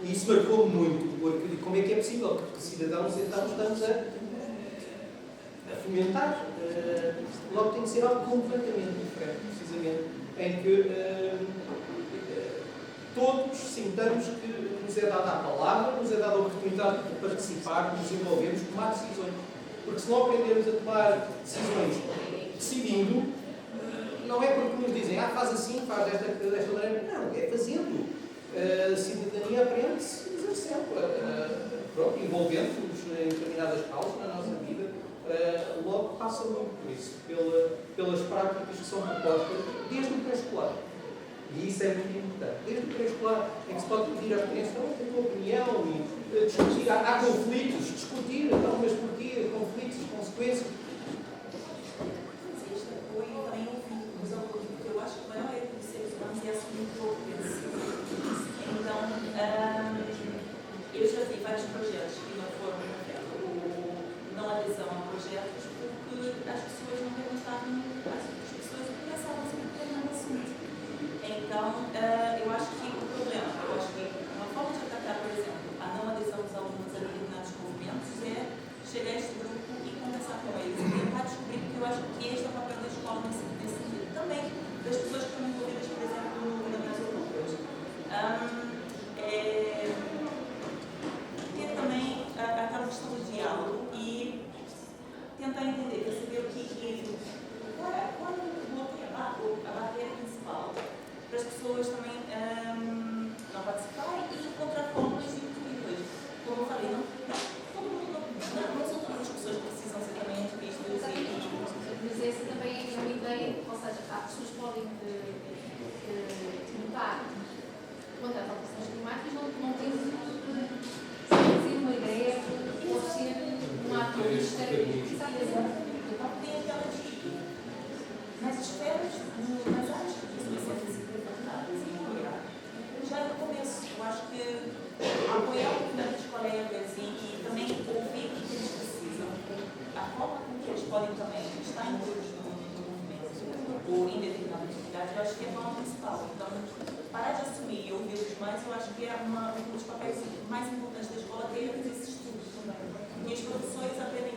E isso marcou-me muito, porque como é que é possível que cidadãos então estamos a fomentar? Logo tem que ser algo completamente diferente, precisamente, em que todos sintamos que nos é dada a palavra, nos é dada a oportunidade de participar, de nos envolvermos, de tomar decisões. Porque se não aprendemos a tomar decisões decidindo, não é porque nos dizem, faz assim, faz desta maneira. Não, é fazendo. A cidadania aprende-se exercendo, envolvendo-nos em determinadas causas na nossa vida. Logo passa muito por isso, pelas práticas que são propostas desde o pré-escolar. E isso é muito importante. Desde o pré-escolar, em que se pode pedir às crianças a tua opinião e discutir. Há conflitos, discutir, então, mas porquê? Conflitos, consequências. Este apoio também ouvir os alunos, porque eu acho que o maior erro dos seres humanos é assumir pouco esse. Então, eu já vi vários projetos que não foram não adesão a projetos porque as pessoas não perguntavam as pessoas que pensavam sobre determinado assunto. Então, eu acho que o problema, uma forma de atacar, por exemplo, a não adesão dos alunos a determinados movimentos é chegar a este grupo e conversar com eles e tentar descobrir, porque eu acho que este é o papel da escola nesse sentido. Também das pessoas que estão envolvidas, por exemplo, no Movimento das Europeus. Mas acho que as licenças implementadas e apoiar. Já no começo, eu acho que apoiar o movimento dos colegas e também ouvir o que eles precisam, a forma com que eles podem também estar incluídos no movimento ou em determinada atividade, eu acho que é o principal. Então, parar de assumir e ouvi-los mais, eu acho que é um dos papéis mais importantes da escola ter esse estudo também. Porque os professores aprendem